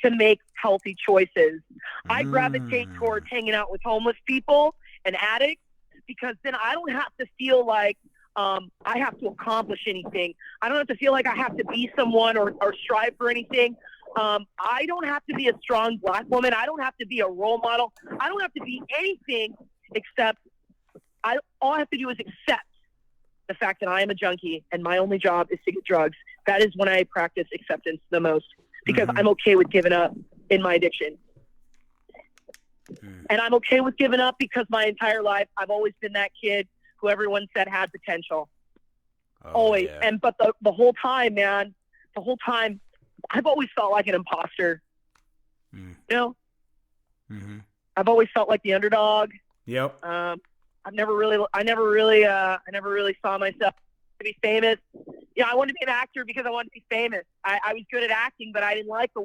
to make healthy choices. I gravitate towards hanging out with homeless people and addicts because then I don't have to feel like I have to accomplish anything. I don't have to feel like I have to be someone or strive for anything. I don't have to be a strong Black woman. I don't have to be a role model. I don't have to be anything except all I have to do is accept the fact that I am a junkie and my only job is to get drugs. That is when I practice acceptance the most because I'm okay with giving up in my addiction. And I'm okay with giving up because my entire life I've always been that kid who everyone said had potential. Always. Yeah. But the whole time, man, I've always felt like an imposter. I've always felt like the underdog. Yep. I never really saw myself to be famous. I wanted to be an actor because I wanted to be famous. I was good at acting, but I didn't like the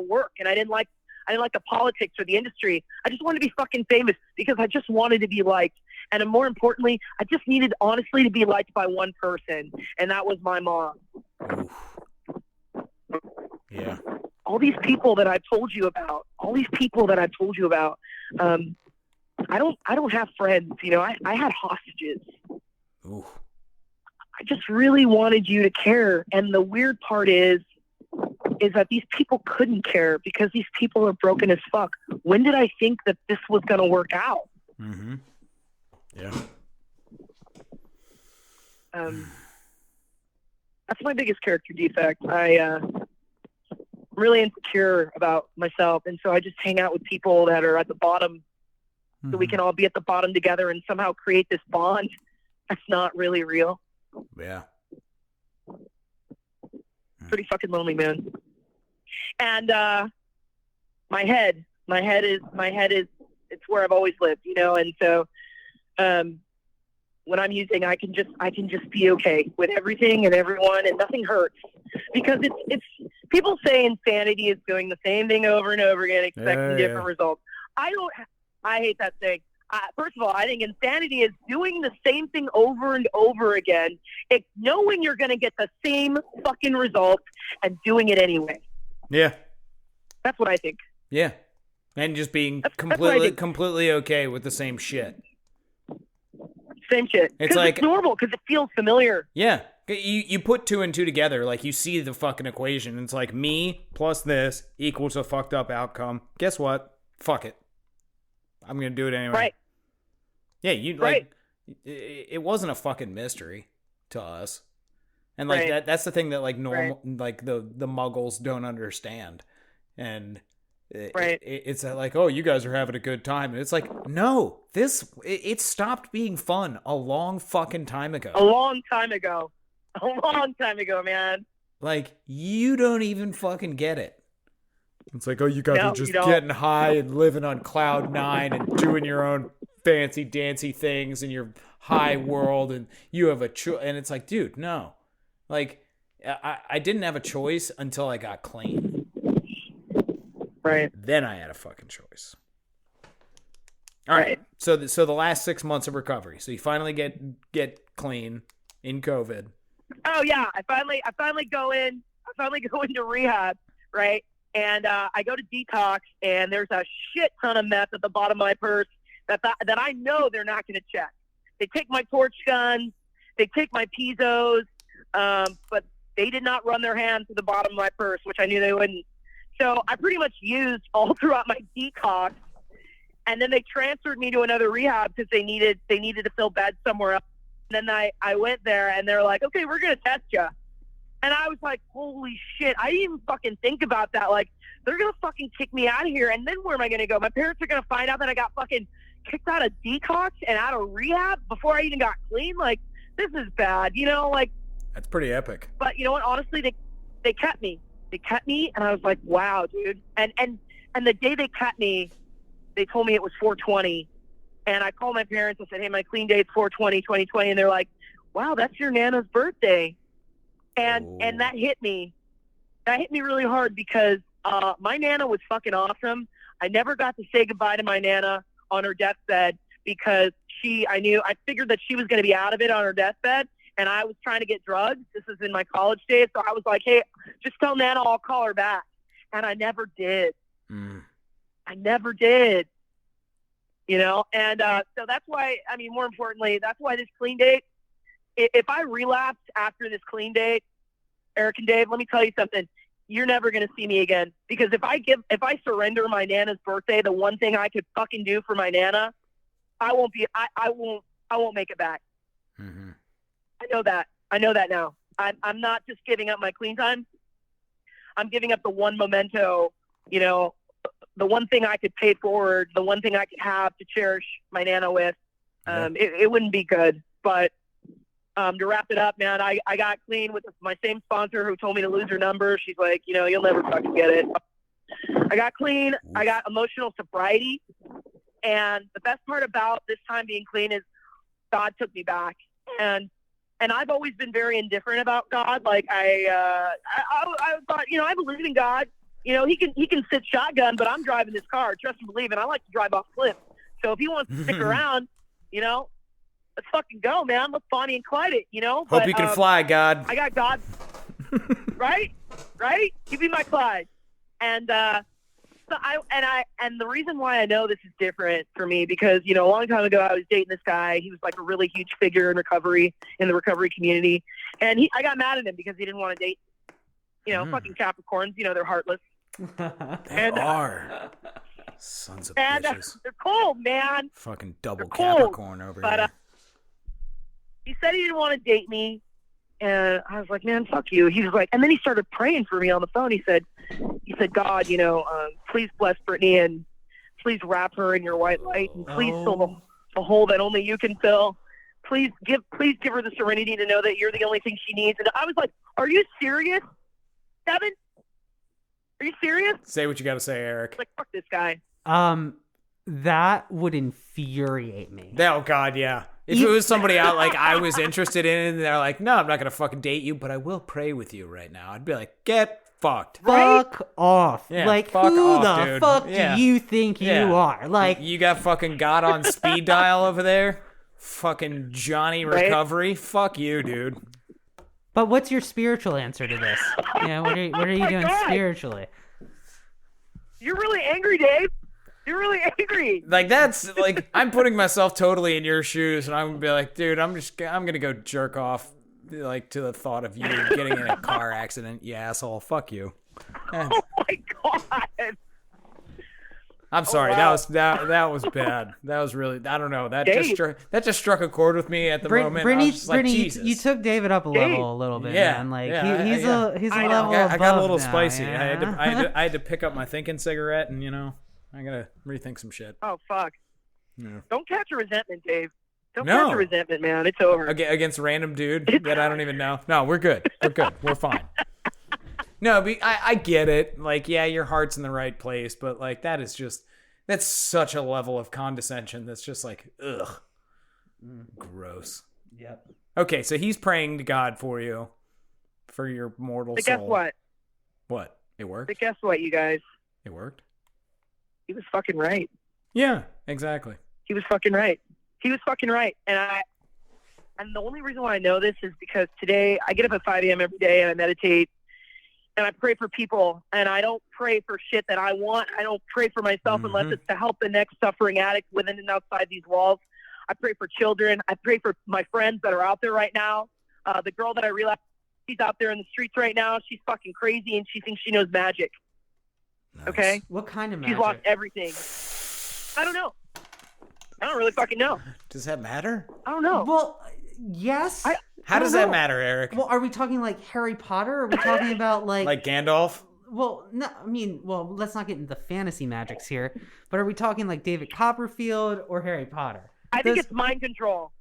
work, and I didn't like the politics or the industry. I just wanted to be fucking famous because I just wanted to be liked. And more importantly, I just needed, honestly, to be liked by one person, and that was my mom. Oof. Yeah. All these people that I've told you about, I don't have friends. I had hostages. Ooh. I just really wanted you to care. And the weird part is that these people couldn't care because these people are broken as fuck. When did I think that this was going to work out? Mm-hmm. Yeah. That's my biggest character defect. I'm really insecure about myself. And so I just hang out with people that are at the bottom so we can all be at the bottom together and somehow create this bond that's not really real. Yeah. Pretty fucking lonely, man. And my head is it's where I've always lived, and so when I'm using, I can just be okay with everything and everyone, and nothing hurts because it's people say insanity is doing the same thing over and over again, expecting different results. I hate that thing. First of all, I think insanity is doing the same thing over and over again. It's knowing you're going to get the same fucking result and doing it anyway. Yeah. That's what I think. Yeah. And just being completely okay with the same shit. Same shit. It's like it's normal because it feels familiar. Yeah. You put two and two together, like you see the fucking equation. It's like me plus this equals a fucked up outcome. Guess what? Fuck it. I'm going to do it anyway. Right. Yeah, it wasn't a fucking mystery to us. And like that's the thing that like normal like the muggles don't understand. And it's like, oh, you guys are having a good time. And it's like, no, it stopped being fun a long fucking time ago. A long time ago, man. Like, you don't even fucking get it. It's like, oh, you guys are just getting high and living on cloud nine and doing your own fancy dancy things in your high world, and you have a choice. And it's like, dude, no. Like, I didn't have a choice until I got clean. Right. Then I had a fucking choice. All right. So the last 6 months of recovery. So you finally get clean in COVID. Oh yeah, I finally go into rehab, right? And I go to detox, and there's a shit ton of meth at the bottom of my purse that I know they're not going to check. They take my torch guns, they take my Pizos, But they did not run their hand to the bottom of my purse, which I knew they wouldn't. So I pretty much used all throughout my detox. And then they transferred me to another rehab because they needed to fill beds somewhere else. And then I went there, and they're like, okay, we're going to test you. And I was like, holy shit, I didn't even fucking think about that. Like, they're going to fucking kick me out of here, and then where am I going to go? My parents are going to find out that I got fucking kicked out of detox and out of rehab before I even got clean? Like, this is bad, you know? Like, that's pretty epic. But you know what? Honestly, they kept me. They kept me, and I was like, wow, dude. And the day they kept me, they told me it was 420. And I called my parents and said, hey, my clean date's 4/20/2020. And they're like, wow, that's your Nana's birthday. And that hit me. That hit me really hard because my Nana was fucking awesome. I never got to say goodbye to my Nana on her deathbed because I figured that she was going to be out of it on her deathbed. And I was trying to get drugs. This is in my college days. So I was like, hey, just tell Nana I'll call her back. And I never did. I never did. You know? And so that's why, I mean, more importantly, that's why this clean date, if I relapse after this clean date, Eric and Dave, let me tell you something. You're never going to see me again. Because if I surrender my Nana's birthday, the one thing I could fucking do for my Nana, I won't make it back. Mm-hmm. I know that now. I'm not just giving up my clean time. I'm giving up the one memento, you know, the one thing I could pay forward, the one thing I could have to cherish my Nana with. It wouldn't be good. But to wrap it up, man, I got clean with my same sponsor who told me to lose her number. She's like, you know, you'll never fucking get it. I got clean. I got emotional sobriety. And the best part about this time being clean is God took me back. And I've always been very indifferent about God. Like I thought, you know, I believe in God. You know, he can sit shotgun, but I'm driving this car. Trust and believe. And I like to drive off cliffs. So if he wants to stick around, you know, let's fucking go, man. Let's Bonnie and Clyde it, you know. Hope you can fly, God. I got God. Right? You be my Clyde. And and the reason why I know this is different for me because, you know, a long time ago I was dating this guy. He was like a really huge figure in the recovery community. And I got mad at him because he didn't want to date, you know, fucking Capricorns, you know, they're heartless. They are. Sons of bitches. They're cold, man. Fucking double Capricorn over here. But he said he didn't want to date me. And I was like, man, fuck you. He was like, and then he started praying for me on the phone. He said, God, you know, please bless Brittany and please wrap her in your white light and please fill the hole that only you can fill. Please give her the serenity to know that you're the only thing she needs. And I was like, are you serious, Kevin? Are you serious? Say what you got to say, Eric. Like, fuck this guy. That would infuriate me. Oh, God, yeah. If it was somebody out like I was interested in and they're like, no, I'm not going to fucking date you, but I will pray with you right now. I'd be like, get fucked. Fuck off. Yeah, like, fuck who off, the dude. fuck Yeah. do you think you are? Like, you got fucking God on speed dial over there? Fucking Johnny Recovery? Fuck you, dude. but what's your spiritual answer to this? Yeah, what are you doing spiritually? You're really angry, Dave. You're really angry. Like, that's like, I'm putting myself totally in your shoes and I'm gonna be like, dude, I'm gonna go jerk off like to the thought of you getting in a car accident, you asshole. Fuck you. Oh my God. I'm sorry. Wow. That was bad. That was really, I don't know. That Dave. just struck a chord with me at the moment. Brittany, I was just like, Jesus. you took David up a little bit, Yeah, man. Like yeah, he's a I level I got a little above now, spicy. yeah? I had to pick up my thinking cigarette, and you know, I gotta rethink some shit. Oh, fuck. Yeah. Don't catch a resentment, Dave. Don't No. catch a resentment, man. It's over. Against a random dude that I don't even know. No, we're good. We're good. We're fine. No, but I get it. Like, yeah, your heart's in the right place, but like that's such a level of condescension that's just like, ugh. Gross. Yep. Okay, so he's praying to God for you, for your mortal But soul. guess what? What? It worked? But guess what, you guys? It worked? He was fucking right. Yeah, exactly. He was fucking right. He was fucking right. And the only reason why I know this is because today I get up at 5 a.m. every day and I meditate and I pray for people, and I don't pray for shit that I want. I don't pray for myself unless it's to help the next suffering addict within and outside these walls. I pray for children. I pray for my friends that are out there right now. The girl that I relapsed she's out there in the streets right now. She's fucking crazy, and she thinks she knows magic. Nice. Okay? What kind of magic? She's lost everything. I don't know. I don't really fucking know. Does that matter? I don't know. Well, yes. How does that matter, Eric? Well, are we talking like Harry Potter? Or are we talking about like Gandalf? Well, no, I mean, well, let's not get into the fantasy magics here, but are we talking like David Copperfield or Harry Potter? I think it's mind control.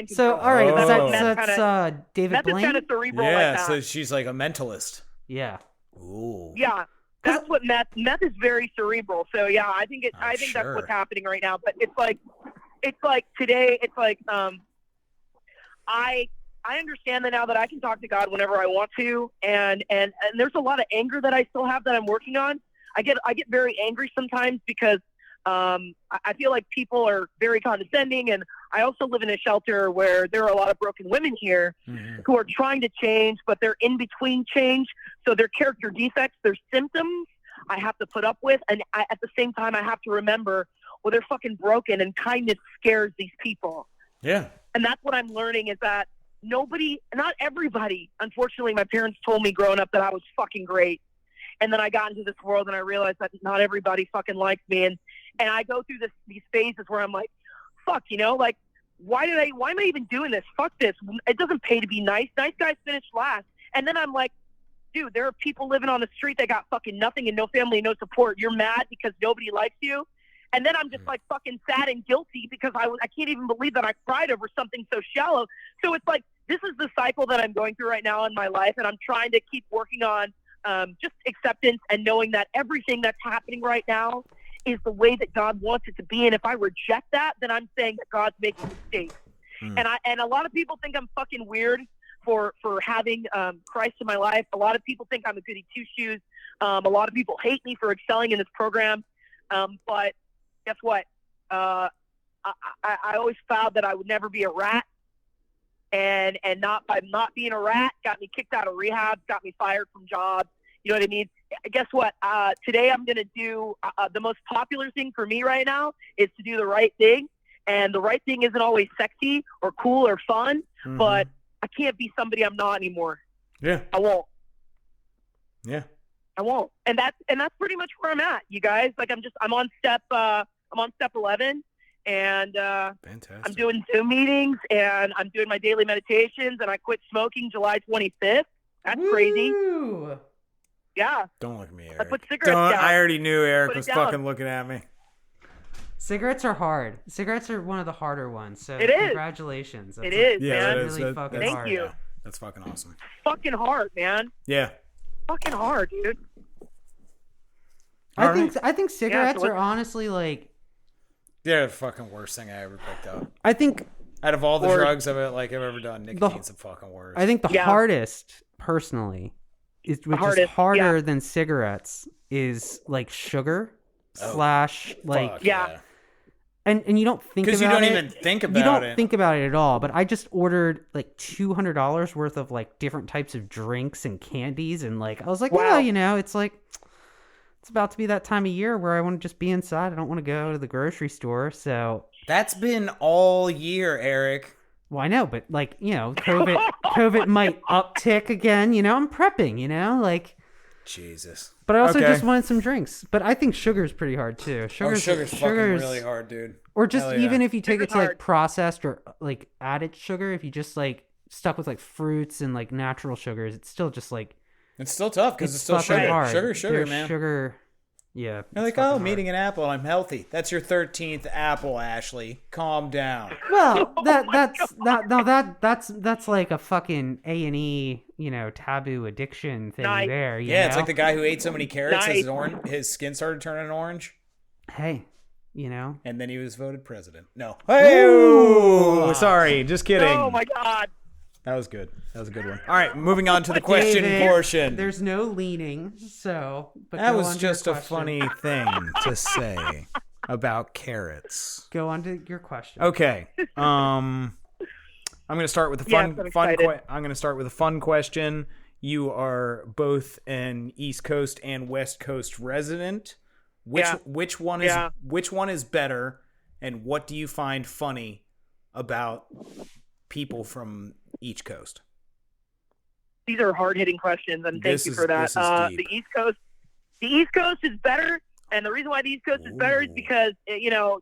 So, all right, Oh. so that's David That's Blaine? kind of cerebral like Yeah, that. so she's like a mentalist. Yeah. Ooh. Yeah, that's what meth is very cerebral. So yeah, I think that's sure. what's happening right now. But it's like today. It's like I understand that now that I can talk to God whenever I want to, and there's a lot of anger that I still have that I'm working on. I get very angry sometimes because I feel like people are very condescending, and I also live in a shelter where there are a lot of broken women here who are trying to change, but they're in between change. So their character defects, their symptoms, I have to put up with, and at the same time I have to remember, well, they're fucking broken, and kindness scares these people. Yeah. And that's what I'm learning is that not everybody, unfortunately, my parents told me growing up that I was fucking great. And then I got into this world and I realized that not everybody fucking likes me. And I go through these phases where I'm like, fuck, like, why am I even doing this? Fuck this. It doesn't pay to be nice. Nice guys finish last. And then I'm like, dude, there are people living on the street that got fucking nothing and no family and no support. You're mad because nobody likes you. And then I'm just like fucking sad and guilty because I can't even believe that I cried over something so shallow. So it's like, this is the cycle that I'm going through right now in my life. And I'm trying to keep working on just acceptance and knowing that everything that's happening right now is the way that God wants it to be. And if I reject that, then I'm saying that God's making mistakes. And a lot of people think I'm fucking weird for having Christ in my life. A lot of people think I'm a goody two-shoes. A lot of people hate me for excelling in this program. But guess what? I always vowed that I would never be a rat. And by not being a rat, got me kicked out of rehab, got me fired from jobs. You know what I mean? Guess what? Today I'm going to do the most popular thing for me right now is to do the right thing. And the right thing isn't always sexy or cool or fun, but I can't be somebody I'm not anymore. Yeah. I won't. Yeah. I won't. And that's pretty much where I'm at, you guys. Like I'm on step 11. And Fantastic. I'm doing Zoom meetings, and I'm doing my daily meditations, and I quit smoking July 25th. That's crazy. Yeah. Don't look at me, Eric. I put cigarettes down. I already knew Eric Put it was down. fucking looking at me. Cigarettes are hard. Cigarettes are one of the harder ones. So It is. Congratulations. It is, Yeah, man. that Really is. fucking Thank hard. you. Yeah, that's fucking awesome. Fucking hard, man. Yeah. Fucking hard, dude. I Alright. think cigarettes so are honestly like. They're the fucking worst thing I ever picked up. I think Out of all the Or- drugs I've ever done, nicotine's the fucking worst. I think the Yeah. hardest, personally, which is hardest, harder yeah. than cigarettes, is like sugar Oh, / like Fuck, Yeah. and you don't think about Because you don't it. even think about You don't it. think about it at all. But I just ordered like $200 worth of like different types of drinks and candies, and like I was like, Wow. well, it's like it's about to be that time of year where I want to just be inside. I don't want to go to the grocery store. So, That's been all year, Eric. well, I know, but like COVID might uptick again. I'm prepping. Like. Jesus. But I also Okay. just wanted some drinks. But I think sugar's pretty hard too. Sugar's fucking really hard, dude. Or just Hell yeah. even if you take it Sugar's to like hard. processed or like added sugar, if you just like stuck with like fruits and like natural sugars, it's still just like It's still tough because it's still fucking sugar. hard. Sugar, There's man. Sugar, yeah. You're it's like, fucking oh, hard. I'm eating an apple. I'm healthy. That's your 13th apple, Ashley. Calm down. Well, that's like a fucking A&E, taboo addiction thing Nice. there. you Yeah, it's know? like the guy who ate so many carrots, Nice. his skin started turning orange, Hey, and then he was voted president. No. Hey, ooh, sorry, just kidding. Oh my God. That was good. That was a good one. All right, moving on to the question David, portion. There's no leaning, so. But That go was on to your just a question. funny thing to say about carrots. Go on to your question. Okay. I'm going to start with a Yes, I'm excited. I'm going to start with a fun question. You are both an East Coast and West Coast resident. Yeah. Which one is better, and what do you find funny about people from each coast? these are hard-hitting questions, and thank you for that. This is deep. The East Coast is better, and the reason why the East Coast is better is because,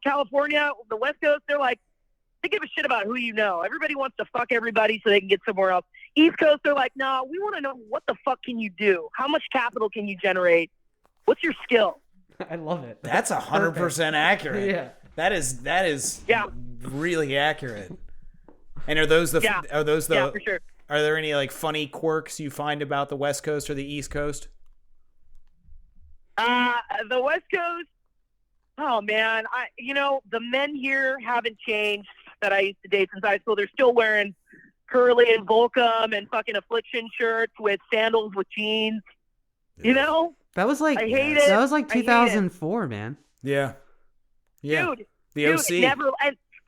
California, the West Coast, they give a shit about who you know. Everybody wants to fuck everybody so they can get somewhere else. East Coast, they're like, nah, we want to know what the fuck can you do? How much capital can you generate? What's your skill? I love it. That's 100% accurate. Yeah. That is really accurate. And are those yeah, for sure. Are there any like funny quirks you find about the West Coast or the East Coast? The West Coast, oh man, the men here haven't changed that I used to date since high school. They're still wearing Curly and Volcom and fucking Affliction shirts with sandals with jeans. Yeah. That was like, I hate it. That was like 2004, man. Yeah. Dude, the OC. Never,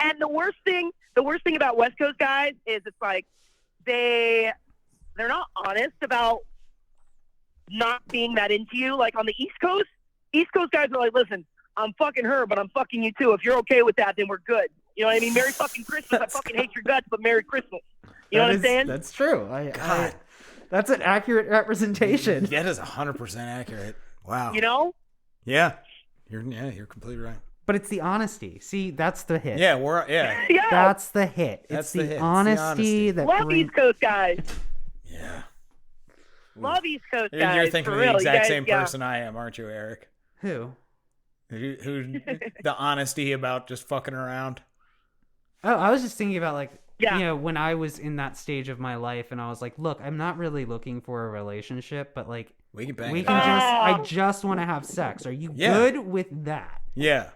and the worst thing about West Coast guys is it's like they're not honest about not being that into you. Like on the East Coast guys are like, listen, I'm fucking her, but I'm fucking you too. If you're okay with that, then we're good. You know what I mean? Merry fucking Christmas. I fucking hate your guts, but Merry Christmas. You know what I'm saying? That's true. That's an accurate representation. That is 100% accurate. Wow. Yeah. You're completely right. But it's the honesty. See, that's the hit. Yeah, yeah. That's the hit. That's it's the the hit. honesty that love East Coast guys. Yeah. Love East Coast guys. You're thinking of the exact same person I am, aren't you, Eric? Who the honesty about just fucking around. Oh, I was just thinking about when I was in that stage of my life and I was like, look, I'm not really looking for a relationship, but like we can bang it. I just want to have sex. Are you good with that? Yeah.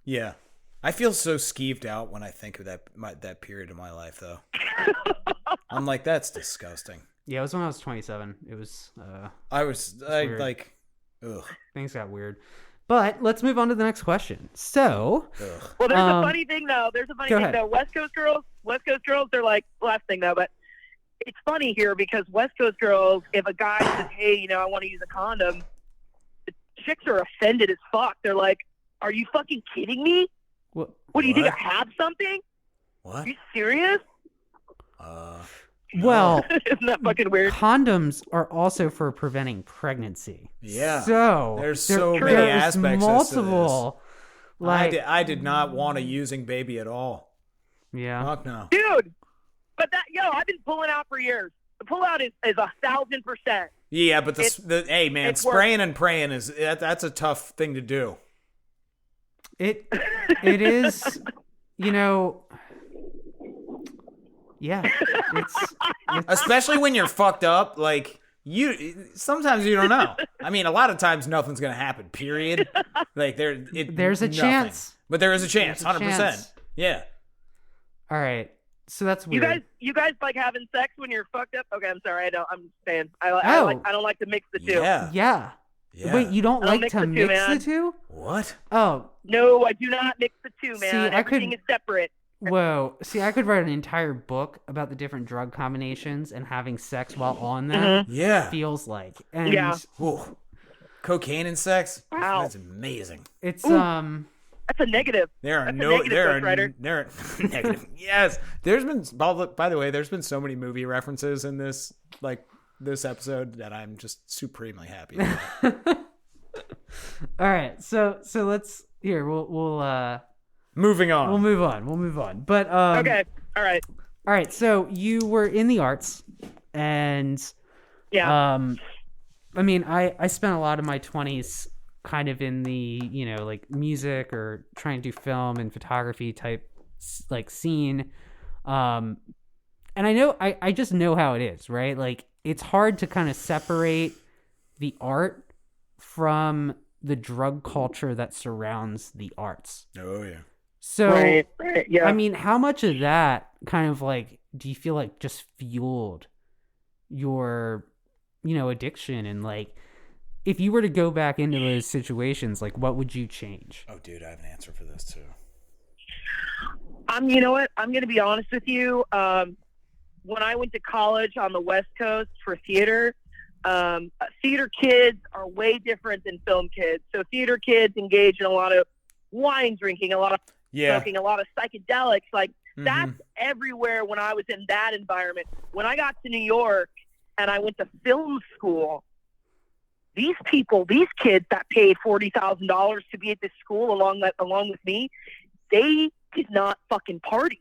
Yeah. I feel so skeeved out when I think of that period of my life though. I'm like, that's disgusting. Yeah, it was when I was 27. It was ugh. Things got weird. But let's move on to the next question. So, well, there's a funny thing though. West Coast girls, they're like, last thing though, but it's funny here because West Coast girls, if a guy says, hey, I want to use a condom, the chicks are offended as fuck. They're like, are you fucking kidding me? What do you think? I have something? What? Are you serious? Well, isn't that fucking weird? Condoms are also for preventing pregnancy. Yeah. So there's so many aspects. Multiple. I did not want a using baby at all. Yeah. Fuck no. Dude, but I've been pulling out for years. The pullout is 1,000%. Yeah, but hey man, spraying and praying that's a tough thing to do. It is, yeah, it's especially when you're fucked up. Like sometimes you don't know. I mean, a lot of times nothing's gonna happen. Period. Like there's a chance, but there is a chance. 100%. Yeah. All right. So that's weird. You guys like having sex when you're fucked up? Okay, I'm sorry. I'm saying I don't like to mix the two. Yeah. Wait, you don't like to mix the two? What? Oh. No, I do not mix the two, man. See, everything is separate. Whoa. See, I could write an entire book about the different drug combinations and having sex while on them. Yeah. Feels like. And Ooh. Cocaine and sex? Wow. That's amazing. It's That's a negative. There are negative. Yes. There's been, by the way, there's been so many movie references in this episode that I'm just supremely happy about. All right. So let's we'll moving on. We'll move on. But okay. All right. So you were in the arts and I mean, I spent a lot of my 20s kind of in the, like music or trying to do film and photography type like scene. And I know, I just know how it is, right? Like it's hard to kind of separate the art from the drug culture that surrounds the arts. Oh yeah. So, right, yeah. I mean, how much of that kind of like, do you feel like just fueled your, addiction? And like, if you were to go back into those situations, like what would you change? Oh, dude, I have an answer for this too. You know what? I'm going to be honest with you. When I went to college on the West Coast for theater kids are way different than film kids. So theater kids engage in a lot of wine drinking, a lot of smoking, a lot of psychedelics. Like that's everywhere when I was in that environment. When I got to New York, and I went to film school. These kids that paid $40,000 to be at this school along with me, they did not fucking party.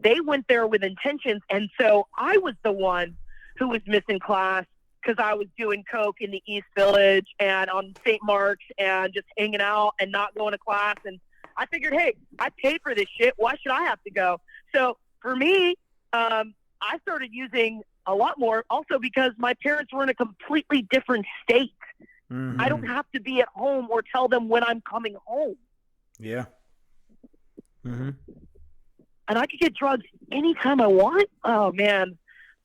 They went there with intentions, and so I was the one who was missing class because I was doing coke in the East Village and on St. Mark's and just hanging out and not going to class. And I figured, hey, I paid for this shit. Why should I have to go? So for me, I started using a lot more also because my parents were in a completely different state. Mm-hmm. I don't have to be at home or tell them when I'm coming home. Yeah. Mm-hmm. And I could get drugs anytime I want. Oh, man.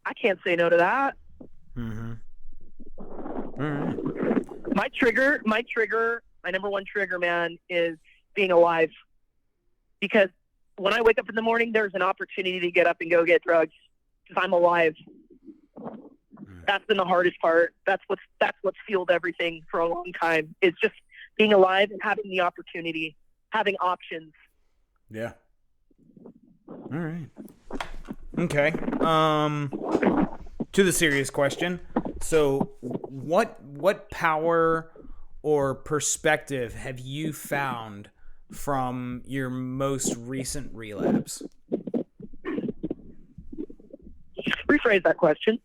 I can't say no to that. Mm-hmm. All right. My number one trigger, man, is being alive. Because when I wake up in the morning, there's an opportunity to get up and go get drugs because I'm alive. That's been the hardest part. That's what's fueled everything for a long time. Is just being alive and having the opportunity, having options. Yeah. All right. Okay. To the serious question. So, what power or perspective have you found from your most recent relapse? Rephrase that question.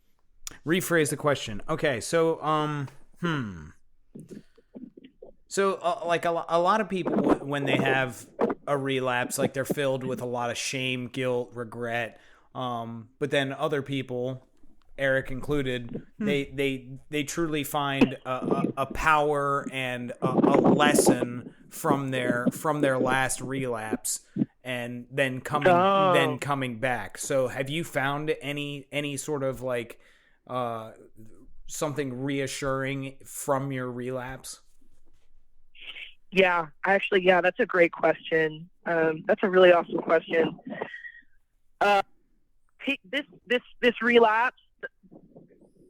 Rephrase the question. Okay, so So like a lot of people when they have a relapse, like they're filled with a lot of shame, guilt, regret. But then other people, Eric included, they truly find a power and a lesson from their last relapse, and then coming back. So have you found any sort of like something reassuring from your relapse? Yeah, actually, that's a great question. That's a really awesome question. This relapse,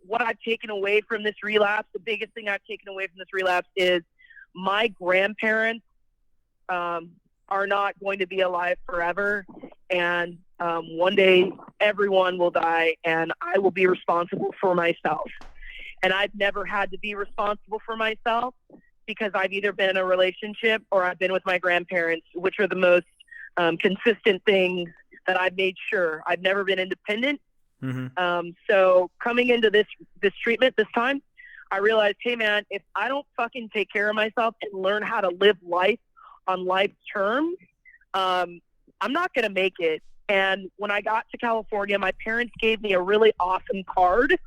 what I've taken away from this relapse, the biggest thing I've taken away from this relapse is my grandparents are not going to be alive forever. And one day everyone will die and I will be responsible for myself. And I've never had to be responsible for myself because I've either been in a relationship or I've been with my grandparents, which are the most consistent things that I've made sure. I've never been independent. Mm-hmm. So coming into this treatment this time, I realized, hey man, if I don't fucking take care of myself and learn how to live life on life's terms, I'm not going to make it. And when I got to California, my parents gave me a really awesome card.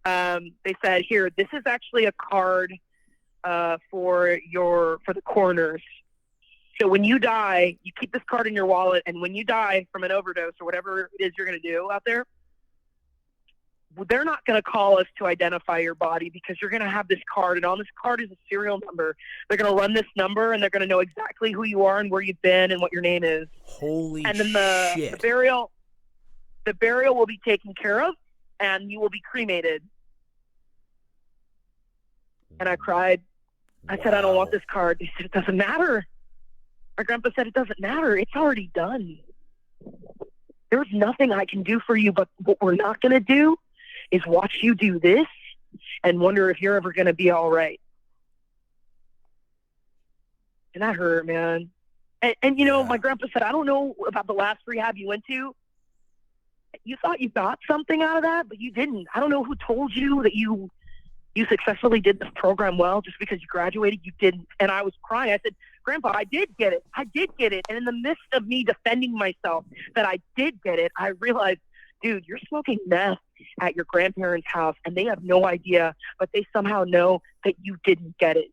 They said, here, this is actually a card for the coroners. So when you die, you keep this card in your wallet, and when you die from an overdose or whatever it is you're going to do out there, they're not going to call us to identify your body because you're going to have this card, and on this card is a serial number. They're going to run this number, and they're going to know exactly who you are and where you've been and what your name is. Holy shit. And then the burial will be taken care of, and you will be cremated. And I cried. I said, I don't want this card. They said, it doesn't matter. My grandpa said, it doesn't matter. It's already done. There's nothing I can do for you, but what we're not going to do is watch you do this and wonder if you're ever going to be all right. And that hurt, man. And you know, my grandpa said, I don't know about the last rehab you went to. You thought you got something out of that, but you didn't. I don't know who told you that you successfully did this program well just because you graduated. You didn't. And I was crying. I said, Grandpa, I did get it. I did get it. And in the midst of me defending myself that I did get it, I realized, dude, you're smoking meth at your grandparents' house and they have no idea, but they somehow know that you didn't get it.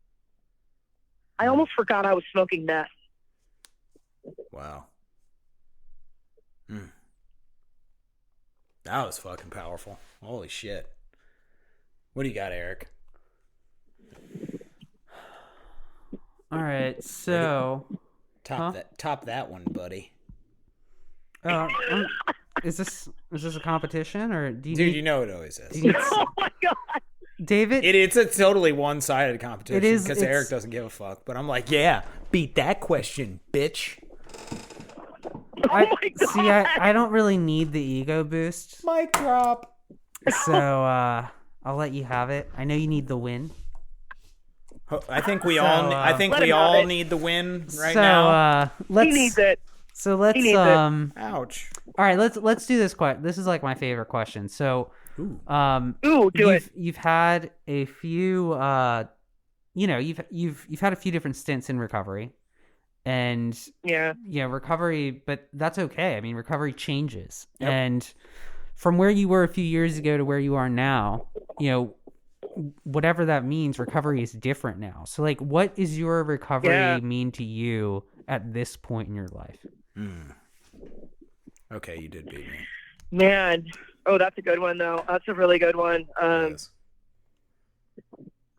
I almost forgot I was smoking meth. Wow. That was fucking powerful. Holy shit. What do you got, Eric? All right, so top that one, buddy. Is this a competition or do you? Dude, you know it always is. Oh my god, David! It's a totally one-sided competition because Eric doesn't give a fuck. But I'm like, yeah, beat that question, bitch. Oh my god. See, I don't really need the ego boost. Mic drop. So I'll let you have it. I know you need the win. I think we So, all. I think let we him have all it. need the win right so now. let's. He needs it. So let's needs it. Ouch. All right, let's do this. This is like my favorite question. So Ooh. Ooh, do it. you've had a few you've had a few different stints in recovery, and Yeah. recovery, but that's okay. I mean, recovery changes. Yep. And from where you were a few years ago to where you are now, whatever that means, recovery is different now. So like, what is your recovery mean to you at this point in your life? Okay, you did beat me. Man. Oh, that's a good one, though. That's a really good one. Yes.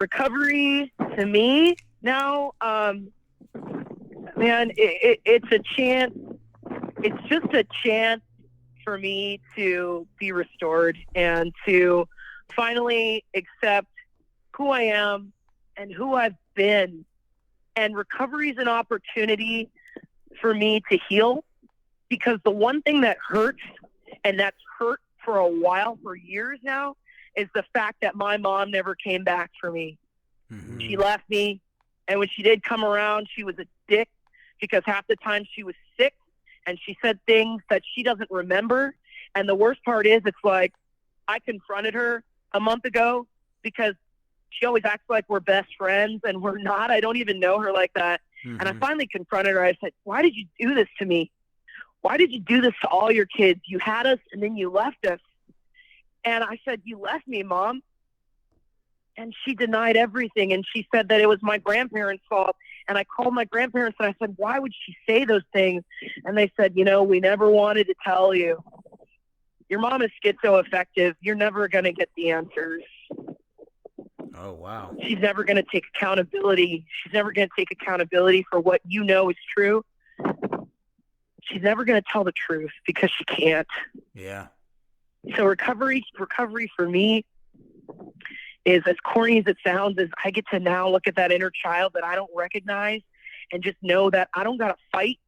Recovery to me now, man, it's a chance. It's just a chance for me to be restored and to finally accept who I am and who I've been. And recovery is an opportunity for me to heal, because the one thing that hurts, and that's hurt for a while, for years now, is the fact that my mom never came back for me. Mm-hmm. She left me, and when she did come around, she was a dick, because half the time she was sick and she said things that she doesn't remember. And the worst part is, it's like, I confronted her a month ago, because she always acts like we're best friends, and we're not. I don't even know her like that. Mm-hmm. And I finally confronted her. I said, why did you do this to me? Why did you do this to all your kids? You had us, and then you left us. And I said, you left me, Mom. And she denied everything. And she said that it was my grandparents' fault. And I called my grandparents and I said, why would she say those things? And they said, we never wanted to tell you. Your mom is schizoaffective. You're never going to get the answers. Oh, wow. She's never going to take accountability. She's never going to take accountability for what you know is true. She's never going to tell the truth, because she can't. Yeah. So recovery for me is, as corny as it sounds, is I get to now look at that inner child that I don't recognize and just know that I don't got to fight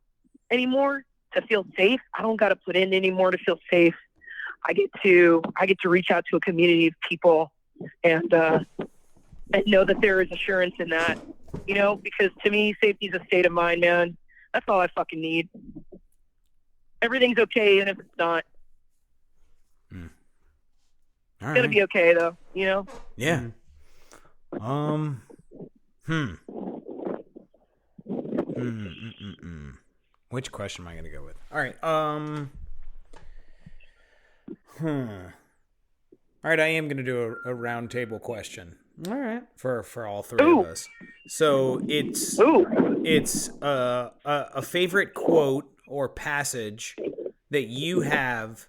anymore to feel safe. I don't got to put in anymore to feel safe. I get to reach out to a community of people and know that there is assurance in that, because to me, safety is a state of mind, man. That's all I fucking need. Everything's okay, even if it's not. It's gonna be okay, though. Yeah. Which question am I gonna go with? All right. All right. I am gonna do a round table question. All right. For all three of us. So it's a favorite quote or passage that you have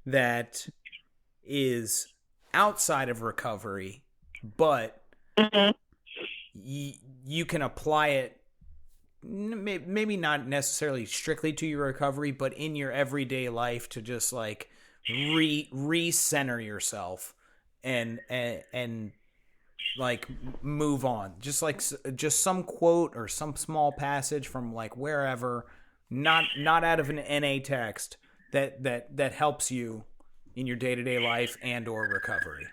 that is outside of recovery, but you can apply it, maybe not necessarily strictly to your recovery, but in your everyday life, to just like recenter yourself and like move on. Just some quote or some small passage from like wherever, not out of an NA text, that helps you in your day-to-day life and or recovery.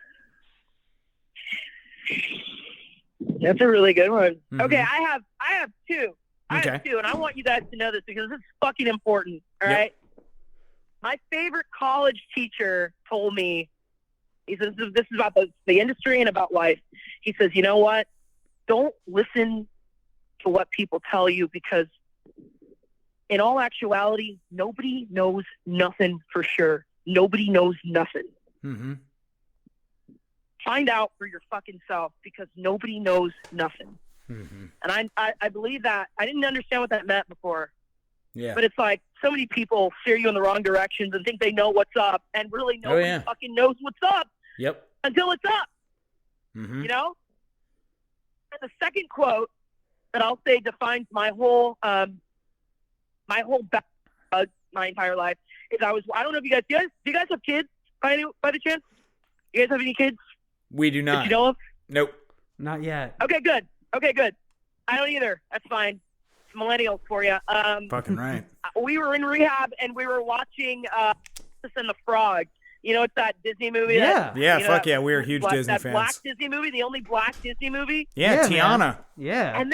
That's a really good one. Mm-hmm. Okay, I have two. I have two, and I want you guys to know this, because this is fucking important. All right. My favorite college teacher told me, he says, this is about the industry and about life. He says, you know what? Don't listen to what people tell you, because in all actuality, nobody knows nothing for sure. Nobody knows nothing. Mm-hmm. Find out for your fucking self, because nobody knows nothing. Mm-hmm. And I believe that. I didn't understand what that meant before. Yeah. But it's like, so many people steer you in the wrong directions and think they know what's up, and really nobody fucking knows what's up. Yep. Until it's up. Mm-hmm. And the second quote that I'll say defines my whole my entire life is, I don't know if do you guys have kids by the chance? You guys have any kids? We do not. That you know of? Nope. Not yet. Okay, good. I don't either. That's fine. It's millennials for you. Fucking right. We were in rehab and we were watching Princess and the Frog. You know, it's that Disney movie. Yeah. Yeah, you know, fuck yeah, we're huge Disney that fans. black Disney movie, the only black Disney movie. Yeah, Tiana. Man. Yeah. And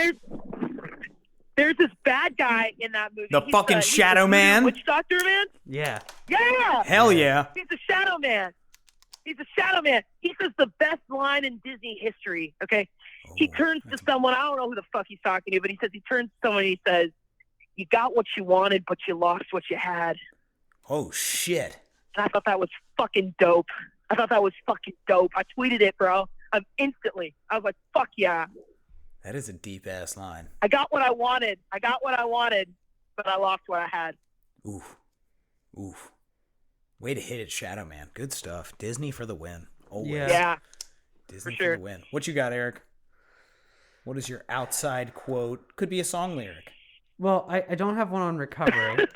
there's this bad guy in that movie. The fucking he's Shadow the Man? Witch Doctor Man. Yeah. Yeah. Hell yeah. He's a Shadow Man. He's a Shadow Man. He says the best line in Disney history. Okay. He turns to someone. I don't know who the fuck he's talking to, but he turns to someone. And he says, "You got what you wanted, but you lost what you had." Oh shit. And I thought that was fucking dope. I tweeted it, bro. Instantly. I was like, fuck yeah. That is a deep ass line. I got what I wanted, but I lost what I had. Oof. Way to hit it, Shadow Man. Good stuff. Disney for the win. Always. Yeah. Disney for sure. the win. What you got, Eric? What is your outside quote? Could be a song lyric. Well, I don't have one on recovery,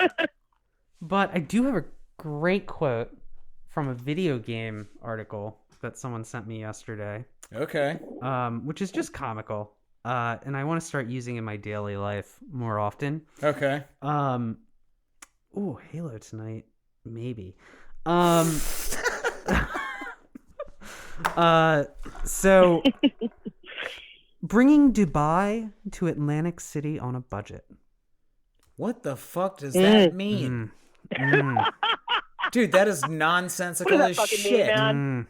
but I do have a great quote from a video game article that someone sent me yesterday. Okay. Which is just comical. And I want to start using in my daily life more often. Okay. Ooh, Halo tonight. Maybe. So bringing Dubai to Atlantic City on a budget. What the fuck does that mean? Dude, that is nonsensical What as does that fucking shit. mean, man?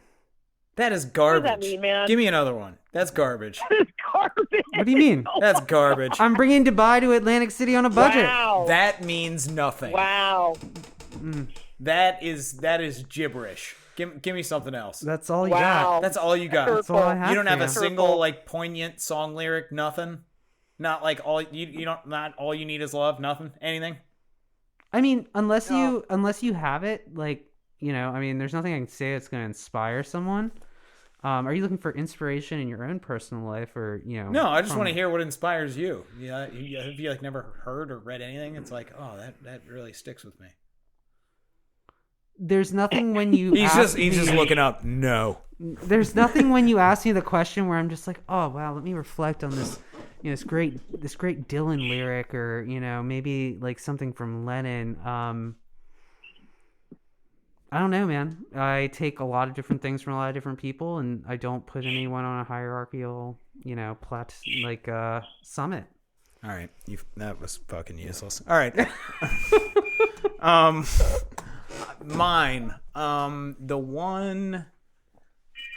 That is garbage. What does that mean, man? Give me another one. That's garbage. It's garbage. What do you mean? That's garbage. I'm bringing Dubai to Atlantic City on a budget. Wow. That means nothing. Wow. That is gibberish. Give me something else. That's all you Wow. got. That's all you got. That's all I have. You don't have a for single like poignant song lyric, nothing. Not like all you don't. Not all you need is love. Nothing. Anything. I mean, unless you have it, like, you know, I mean, there's nothing I can say that's going to inspire someone. Are you looking for inspiration in your own personal life, or, you know? No, I just want to hear what inspires you. Yeah, have you like never heard or read anything? It's like, oh, that really sticks with me. There's nothing when you. He's just looking up. No. There's nothing when you ask me the question where I'm just like, oh wow, let me reflect on this, you know, this great Dylan lyric, or, you know, maybe like something from Lennon. I don't know, man. I take a lot of different things from a lot of different people, and I don't put anyone on a hierarchical, you know, summit. All right, that was fucking useless. All right. Mine. The one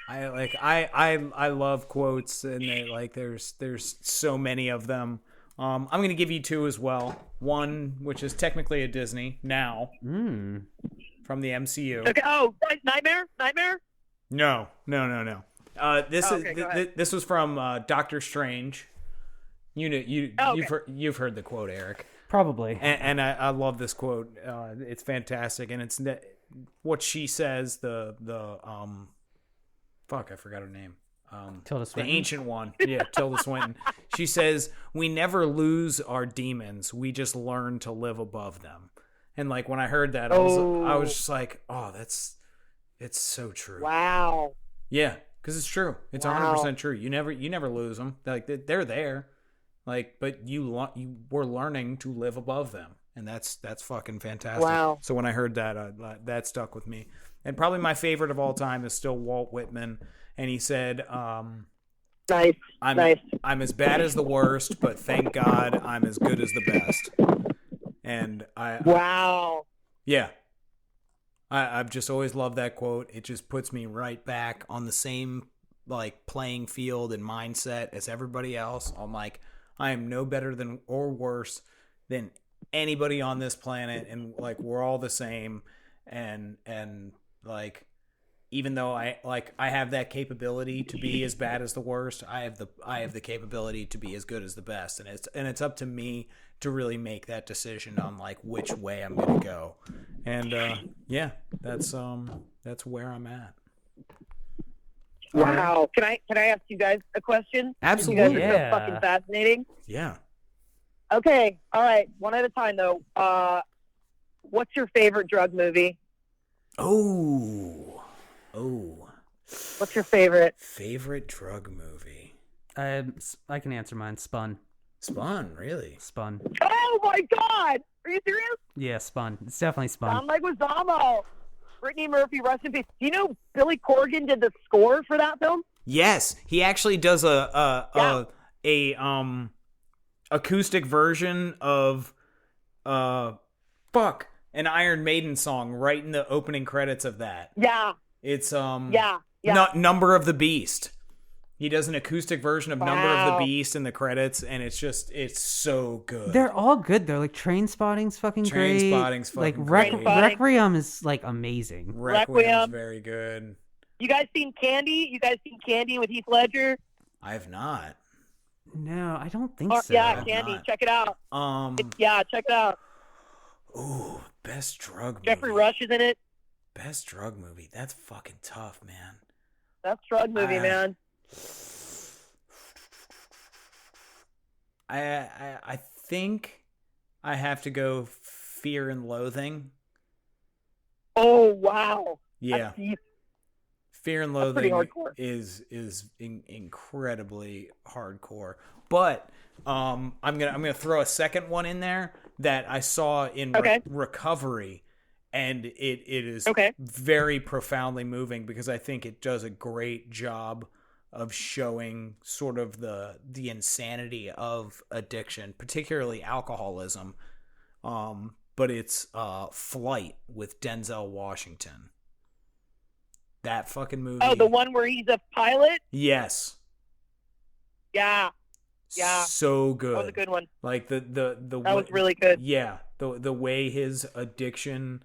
I like. I love quotes, and they like. There's so many of them. I'm gonna give you two as well. One, which is technically a Disney now. From the MCU. Okay. Oh, Nightmare? No. This was from Doctor Strange. You've heard the quote, Eric. Probably. And I love this quote. It's fantastic, and it's what she says. Fuck, I forgot her name. Tilda Swinton. The ancient one. Yeah, Tilda Swinton. She says, "We never lose our demons. We just learn to live above them." And like when I heard that, I was just like, "Oh, it's so true." Wow. Yeah, because it's true. It's 100% true. You never lose them. Like they're there, like, but we're learning to live above them, and that's fucking fantastic. Wow. So when I heard that, that stuck with me. And probably my favorite of all time is still Walt Whitman, and he said, Nice. I'm as bad as the worst, but thank God I'm as good as the best." And Wow. Yeah. I've just always loved that quote. It just puts me right back on the same like playing field and mindset as everybody else. I'm like, I am no better than or worse than anybody on this planet, and like we're all the same. And like, even though I have that capability to be as bad as the worst, I have the capability to be as good as the best, and it's up to me to really make that decision on like which way I'm gonna go. And yeah, that's where I'm at. Wow. Can I ask you guys a question? Absolutely. You guys are so fucking fascinating. Yeah. Okay. All right. One at a time though. What's your favorite drug movie? Oh. What's your favorite drug movie? I can answer mine. Spun. Spun, really? Spun. Oh my God! Are you serious? Yeah, Spun. It's definitely Spun. John Leguizamo. Brittany Murphy, rest in peace. Do you know Billy Corgan did the score for that film? Yes, he actually does a acoustic version of an Iron Maiden song right in the opening credits of that. Yeah. It's Yeah. Number of the Beast. He does an acoustic version of Number of the Wow. Beast in the credits, and it's so good. They're all good though. Like Trainspotting's fucking great. Trainspotting's fucking like great. Trainspotting. Requiem is like amazing. Requiem's Requiem. very good. You guys seen Candy? You guys seen Candy with Heath Ledger? I have not. No, I don't think Oh, so. yeah, I've Candy. not. Check it out. Check it out. Ooh, best drug movie. Jeffrey Rush is in it. Best drug movie. That's fucking tough, man. That's drug movie, man. I think I have to go Fear and Loathing. Oh, wow. Yeah. That's deep. Fear and That's pretty Loathing hardcore. is incredibly hardcore. But I'm gonna throw a second one in there that I saw in Recovery, and it is very profoundly moving because I think it does a great job of showing sort of the insanity of addiction, particularly alcoholism. But it's Flight with Denzel Washington. That fucking movie. Oh, the one where he's a pilot? Yes. Yeah. Yeah. So good. That was a good one. Like the That was really good. Yeah. The way his addiction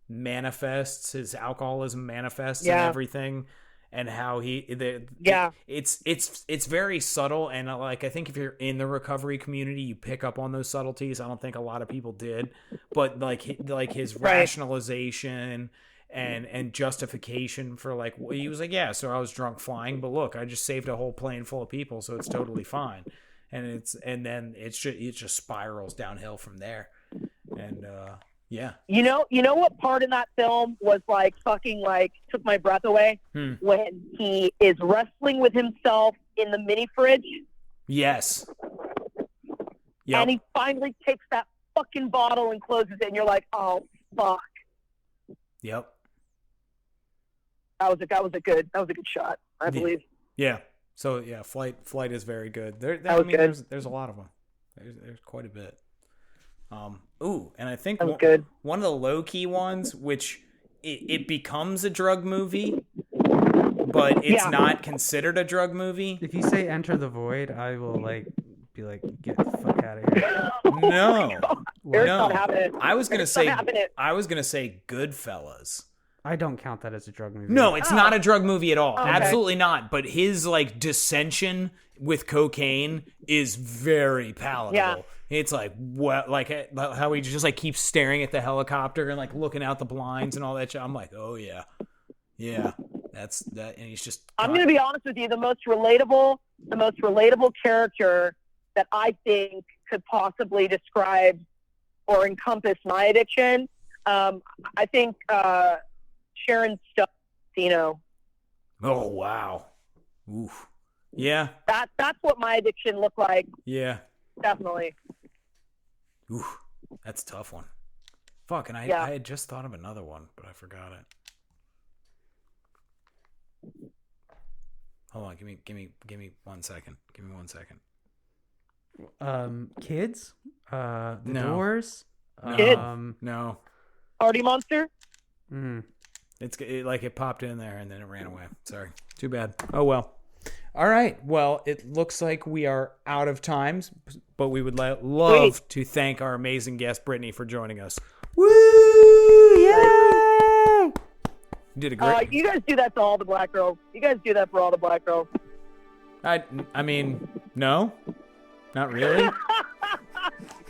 manifests, his alcoholism manifests and everything, and how it's very subtle, and like I think if you're in the recovery community you pick up on those subtleties. I don't think a lot of people did, but like his rationalization and justification for like he was like, yeah, so I was drunk flying, but look, I just saved a whole plane full of people, so it's totally fine. And then it just spirals downhill from there. And yeah. You know what part in that film was like fucking like took my breath away? When he is wrestling with himself in the mini fridge. Yes. Yeah. And he finally takes that fucking bottle and closes it, and you're like, oh fuck. Yep. That was a good shot, I believe. Yeah. So yeah, Flight is very good. There's a lot of them. There's quite a bit. And I think one of the low key ones, which it becomes a drug movie, but it's not considered a drug movie. If you say Enter the Void, I will be like, get the fuck out of here. No. Not happening. I was gonna say Goodfellas. I don't count that as a drug movie. No, it's not a drug movie at all. Okay. Absolutely not. But his like dissension with cocaine is very palatable. Yeah. It's like what, like how he just like keeps staring at the helicopter and like looking out the blinds and all that shit. I'm like, oh yeah, that's that. And he's just. I'm gonna be honest with you. The most relatable character that I think could possibly describe or encompass my addiction. I think. Sharon Stone. Oh wow. Oof. Yeah. That's what my addiction looked like. Yeah. Definitely. Oof. That's a tough one. Fuck, and I had just thought of another one, but I forgot it. Hold on, give me 1 second. Give me 1 second. Kids? The Doors? Kids? No. Party Monster? It popped in there and then it ran away. Sorry. Too bad. Oh, well. All right. Well, it looks like we are out of time, but we would love to thank our amazing guest, Brittany, for joining us. Woo! Yay! You did a great... you guys do that to all the black girls. You guys do that for all the black girls. I mean, no. Not really.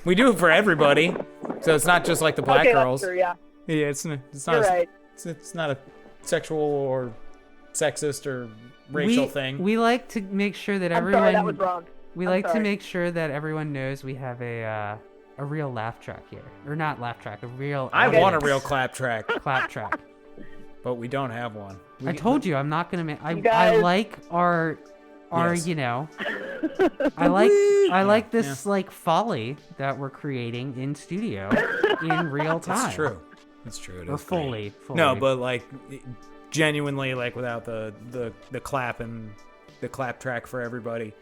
We do it for everybody. So it's not just like the black girls. That's true, yeah. Yeah, it's not. You're right. It's not a sexual or sexist or racial thing. We like to make sure that everyone. Sorry, that was wrong. To make sure that everyone knows we have a real laugh track here, or not laugh track, a real. I want a real clap track. Clap track. But we don't have one. I told you I'm not gonna make. I like our you know. I like this like folly that we're creating in studio in real time. It's true. That's true. It Or is great. fully. No, but like genuinely, like without the clap and the clap track for everybody,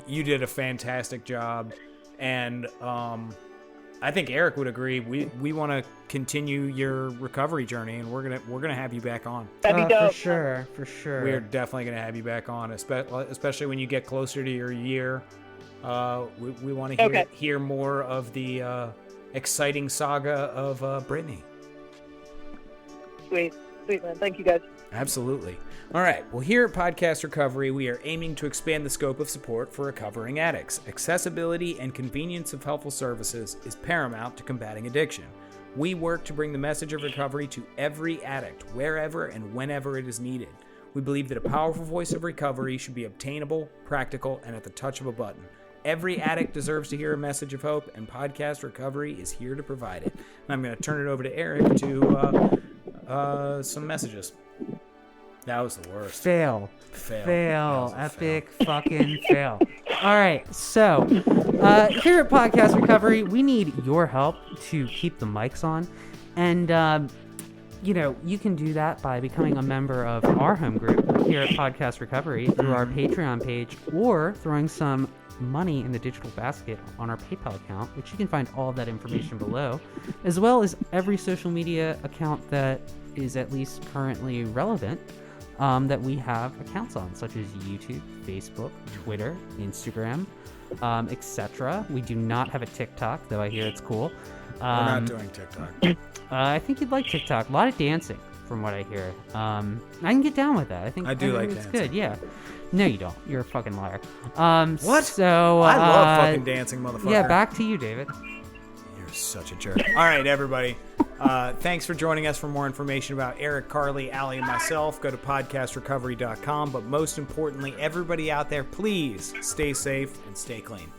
you did a fantastic job, and I think Eric would agree. We want to continue your recovery journey, and we're gonna have you back on. That'd be dope. For sure. We're definitely gonna have you back on, especially when you get closer to your year. We want to hear more of the exciting saga of Brittany. Sweet, man. Thank you, guys. Absolutely. All right. Well, here at Podcast Recovery, we are aiming to expand the scope of support for recovering addicts. Accessibility and convenience of helpful services is paramount to combating addiction. We work to bring the message of recovery to every addict, wherever and whenever it is needed. We believe that a powerful voice of recovery should be obtainable, practical, and at the touch of a button. Every addict deserves to hear a message of hope, and Podcast Recovery is here to provide it. And I'm going to turn it over to Eric to some messages. That was the worst. Fail. Fail. Epic fucking fail. All right. So, here at Podcast Recovery, we need your help to keep the mics on. And, you can do that by becoming a member of our home group here at Podcast Recovery through our Patreon page, or throwing some money in the digital basket on our PayPal account, which you can find all of that information below, as well as every social media account that is at least currently relevant, that we have accounts on, such as YouTube, Facebook, Twitter, Instagram, etc. We do not have a TikTok, though I hear it's cool. We're not doing TikTok. I think you'd like TikTok. A lot of dancing, from what I hear. I can get down with that. I think I do like it's dancing. good. Yeah. No, you don't. You're a fucking liar. What? So I love fucking dancing, motherfucker. Yeah, back to you, David. You're such a jerk. All right, everybody. Thanks for joining us. For more information about Eric, Carly, Allie, and myself, go to podcastrecovery.com. But most importantly, everybody out there, please stay safe and stay clean.